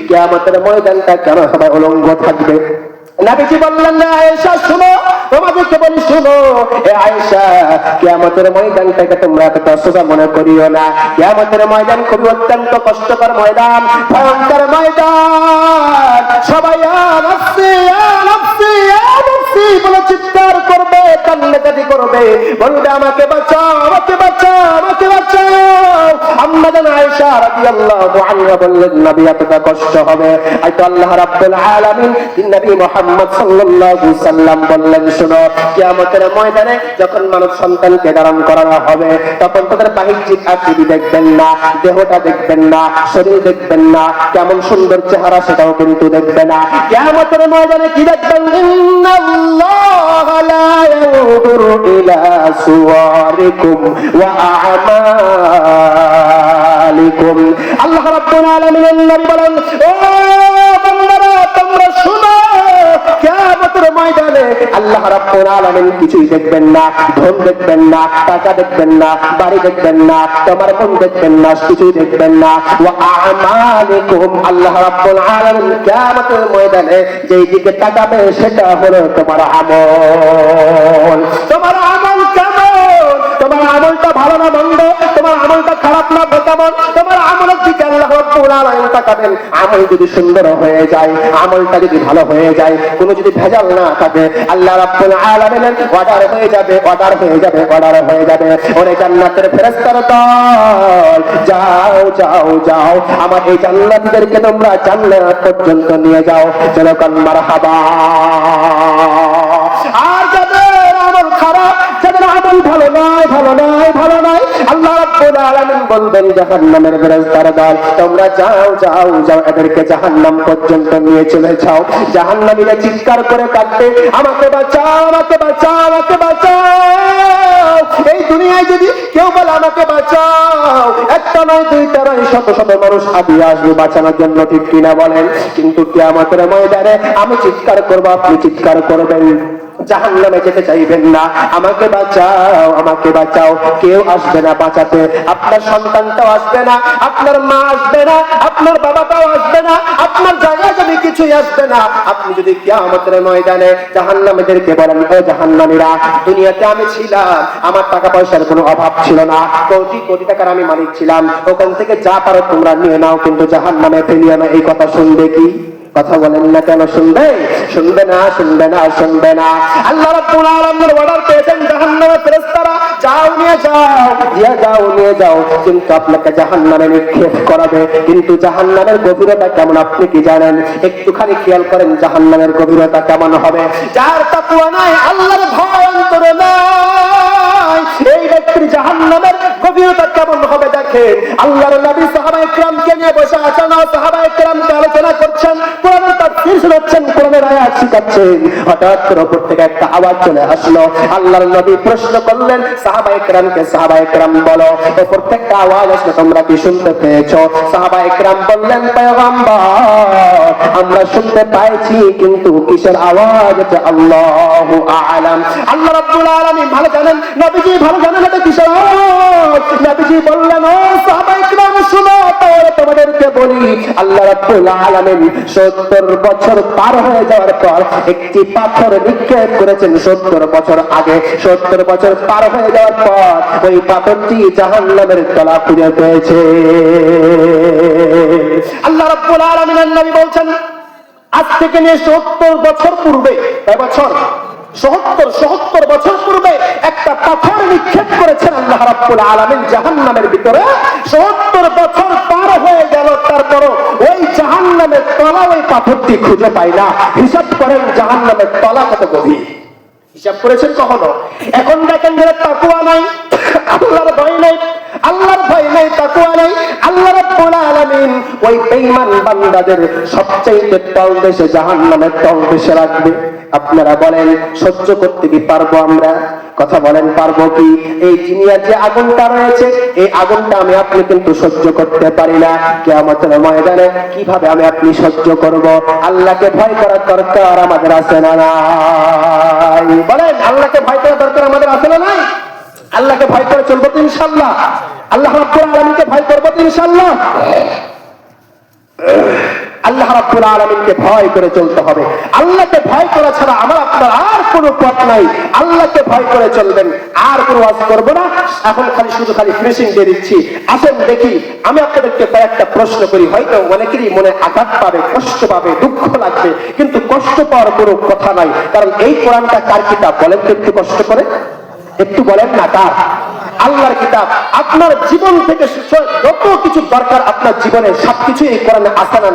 Speaker 2: কিয়ামতের ময়দানটা কেন সবাই উলঙ্গ থাকবে? নবীজি বললেন, না আয়েশা শুনো, তোমাদেরকে বলি শুনো, এ আয়েশা, কিয়ামতের ময়দানটাকে তোমরা এতটা সোজা মনে করিও না। কিয়ামতের ময়দান খুবই অত্যন্ত কষ্টকর ময়দান, ভয়ঙ্কর ময়দান। সবাই নাফসি নাফসি নাফসি বলে চিৎকার করবে, কান্নাকাটি করবে, বলবে আমাকে বাঁচাও, আমাকে বাঁচাও, আমাকে বাঁচাও। আম্মা জান আয়েশা রাদিয়াল্লাহু আনহা বললেন, নবী এতটা কষ্ট হবে? হয়তো আল্লাহ রাব্বুল আলামিন নবী মুহাম্মদ সাল্লাল্লাহু আলাইহি সাল্লাম বললেন, শুনো, কিয়ামতের ময়দানে যখন মানব সন্তানকে ধারণ করানো হবে, তখন তাদের বাহ্যিক আকৃতি দেখবেন না, দেহটা দেখবেন না, শরীর দেখবেন না, কেমন সুন্দর চেহারা সেটাও কিন্তু দেখবে না। কিয়ামতের ময়দানে কি দেখবেন? ইন্নাল্লাহা লা ইয়ানজুরু ইলা সুওয়ারিকুম ওয়া আমালিকুম। আল্লাহ রাব্বুল আলামিনের নবী বলেন, ও বান্দারা তোমরা শুনো, কিয়ামতের ময়দানে আল্লাহ রাব্বুল আলামিন কিছুই দেখবেন না, ধন দেখবেন না, টাকা দেখবেন না, বাড়ি দেখবেন না, তোমার মন দেখবেন না, কিছুই দেখবেন না। ওয়া আমালিকুম, আল্লাহ রাব্বুল আলামিন কিয়ামতের ময়দানে যেই দিকে তাকাবে সেটা হলো তোমার আমল। তোমার আমল কেমন? তোমার আমলটা ভালো না মন্দ? তোমার আমলটা খারাপ না কেমন? তোমার আমলের দিকে আল্লাহ রাব্বুল আলামিন তাকাবেন। আমল যদি সুন্দর হয়ে যায়, আমলটা যদি ভালো হয়ে যায়, কোনো যদি ভেজাল না থাকে, আল্লাহ রাব্বুল আলামিনের অর্ডার হয়ে যাবে, অর্ডার হয়ে যাবে, অর্ডার হয়ে যাবে। ওরে জান্নাতের ফেরেশতারা দল, যাও যাও যাও, আমার এই জান্নাতীদেরকে তোমরা জান্নাত পর্যন্ত নিয়ে যাও। যেরকম মারহাবা। আর যাদের আমল খারাপ, যাদের আমল ভালো নয়, ভালো নয়, ভালো নয়, আল্লাহ রাব্বুল আলামিন বলবেন জাহান্নামের ফেরেশতারা দল, তোমরা যাও যাও যাও, এদেরকে জাহান্নাম পর্যন্ত নিয়ে চলে যাও। জাহান্নামীরা চিৎকার করে কাঁদবে, আমাকে বাঁচাও, আমাকে বাঁচাও, আমাকে বাঁচাও। এই দুনিয়ায় যদি কেউ বলে আমাকে বাঁচাও, একটা নয়, দুইটা নয়, শত শত মানুষ আগিয়ে আসবে বাঁচানোর জন্য, ঠিক কিনা বলেন? কিন্তু কিয়ামতের ময়দানে আমি চিৎকার করবো, আপনি চিৎকার করবেন, জাহান্নামে যেতে চাইবেন না, আমাকে বাঁচাও, আমাকে বাঁচাও। কেউ আসবে না বাঁচাতে, আপনার সন্তানটাও আসবে না, আপনার মা আসবে না, আপনার বাবাটাও আসবে না, আপনার জায়গায় যদি কিছুই আসবে না। আপনি যদি কিয়ামতের ময়দানে জাহান্নামীদেরকে বলেন, ও জাহান্নামীরা, দুনিয়াতে আমি ছিলাম, আমার টাকা পয়সার কোনো অভাব ছিল না, কোটি কোটি টাকার আমি মালিক ছিলাম, ওখান থেকে যা পারো তোমরা নিয়ে নাও, কিন্তু জাহান্নামে ফেলিও না। এই কথা শুনবে কি? কথা বলেন না কেন? শুনবে? শুনবে না, শুনবে না, শুনবে না। আল্লাহ রাব্বুল আলামিনের অর্ডার পেয়েছেন জাহান্নামের ফেরেশতারা, যাও নিয়ে যাও, দিয়ে যাও, নিয়ে যাও, কিন্তু আপনাকে জাহান্নামে নিক্ষেপ করাবে। কিন্তু জাহান্নামের গভীরতা কেমন আপনি কি জানেন? একটুখানি খেয়াল করেন জাহান্নামের গভীরতা কেমন হবে। যার তাকওয়া নাই, আল্লাহর ভয় অন্তরে নাই, এই ব্যক্তির জাহান্নামের গভীরতা কেমন হবে দেখেন। আল্লাহর নবী সাহাবায়ে কেরামকে নিয়ে বসে আছেন, সাহাবায়ে কেরামকে আলোচনা করছেন, কোরআনের তাফসীর শোনাচ্ছেন, কোরআনের আয়াত শিখাচ্ছেন। হঠাৎ করে উপর থেকে একটা আওয়াজ চলে আসলো। আল্লাহর নবী প্রশ্ন করলেন সাহাবায়ে কেরামকে, সাহাবায়ে কেরাম বলো, উপর থেকে একটা আওয়াজ আসলো, তোমরা কি শুনতে পেয়েছো? সাহাবায়ে কেরাম বললেন, পয়গম্বর, আমরা শুনতে পাইছি, কিন্তু কিসের আওয়াজ? এটা আল্লাহু আ'লাম। আল্লাহ রাব্বুল আলামিন ভালো জানেন, নবীজি ভালো জানেন এটা কিসের আওয়াজ। নবীজি বললেন, ও সাহাবায়ে কেরাম শুনো, তোমাদেরকে বলি, আল্লাহ রাব্বুল আলামিন 70 বছর পার হয়ে যাওয়ার পর একটি পাথর নিক্ষেপ করেছেন 70 বছর আগে। 70 বছর পার হয়ে যাওয়ার পর ওই পাথরটি জাহান্নামের তলা খুঁজে পেয়েছে। আল্লাহ রাব্বুল আলামিনের নবী বলছেন, আজ থেকে নিয়ে 70 বছর পূর্বে, কয় বছর? 70 বছর পূর্বে একটা পাথর নিক্ষেপ করেছেন আল্লাহ রাব্বুল আলামিন জাহান্নামের ভিতরে। 70 বছর পার হয়ে গেল, তারপরও ওই জাহান্নামের তলা ওই পাথরটি খুঁজে পায় না। হিসাব করেন জাহান্নামের তলা কত গভীর। হিসাব করেছেন কখনো? এখন দেখেন যারা তাকওয়া নাই, আল্লাহর ভয় নাই, আল্লাহর ভয় নাই, তাকওয়া নাই, আল্লাহ রাব্বুল আলামিন ওই বেঈমান বান্দাদের সবচেয়ে তলদেশে জাহান্নামের তলদেশে রাখবে। আপনারা বলেন সহ্য করতে কি পারবো আমরা? কথা বলেন পারবো কি? এই দুনিয়ার যে আগুনটা রয়েছে, এই আগুনটা আমি আপনি কিন্তু সহ্য করতে পারি না। কিয়ামতের ময়দানে কিভাবে আমি আপনি সহ্য করব? আল্লাহকে ভয় করার দরকার আমাদের আছে না নাই? বলেন আল্লাহকে ভয় করার দরকার আমাদের আছে না নাই? আল্লাহকে ভয় করে চলবো তো ইনশাআল্লাহ? আল্লাহ রাব্বুল আলামিনকে ভয় করবো তো ইনশাআল্লাহ? আল্লাহ রাব্বুল আলামিনকে ভয় করে চলতে হবে। আল্লাহকে ভয় করা ছাড়া আমার আপনার আর কোনো পথ নাই। আল্লাহকে ভয় করে চলবেন, আর কোনো ওয়াজ করব না। এখন শুধু ফিনিশিং দিয়ে দিচ্ছি। আসেন দেখি, আমি আপনাদেরকে কয়েকটা প্রশ্ন করি। হয়তো অনেকেরই মনে আঘাত পাবে, কষ্ট পাবে, দুঃখ লাগবে, কিন্তু কষ্ট পাওয়ার কোনো কথা নাই। কারণ এই কোরআনটা কার কিতাব বলেন তো একটু কষ্ট করে? একটু বলেন না কার? আল্লাহর কিতাব। আপনার জীবন থেকে যত কিছু দরকার আপনার জীবনে সবকিছু এই কোরআনে আছে না?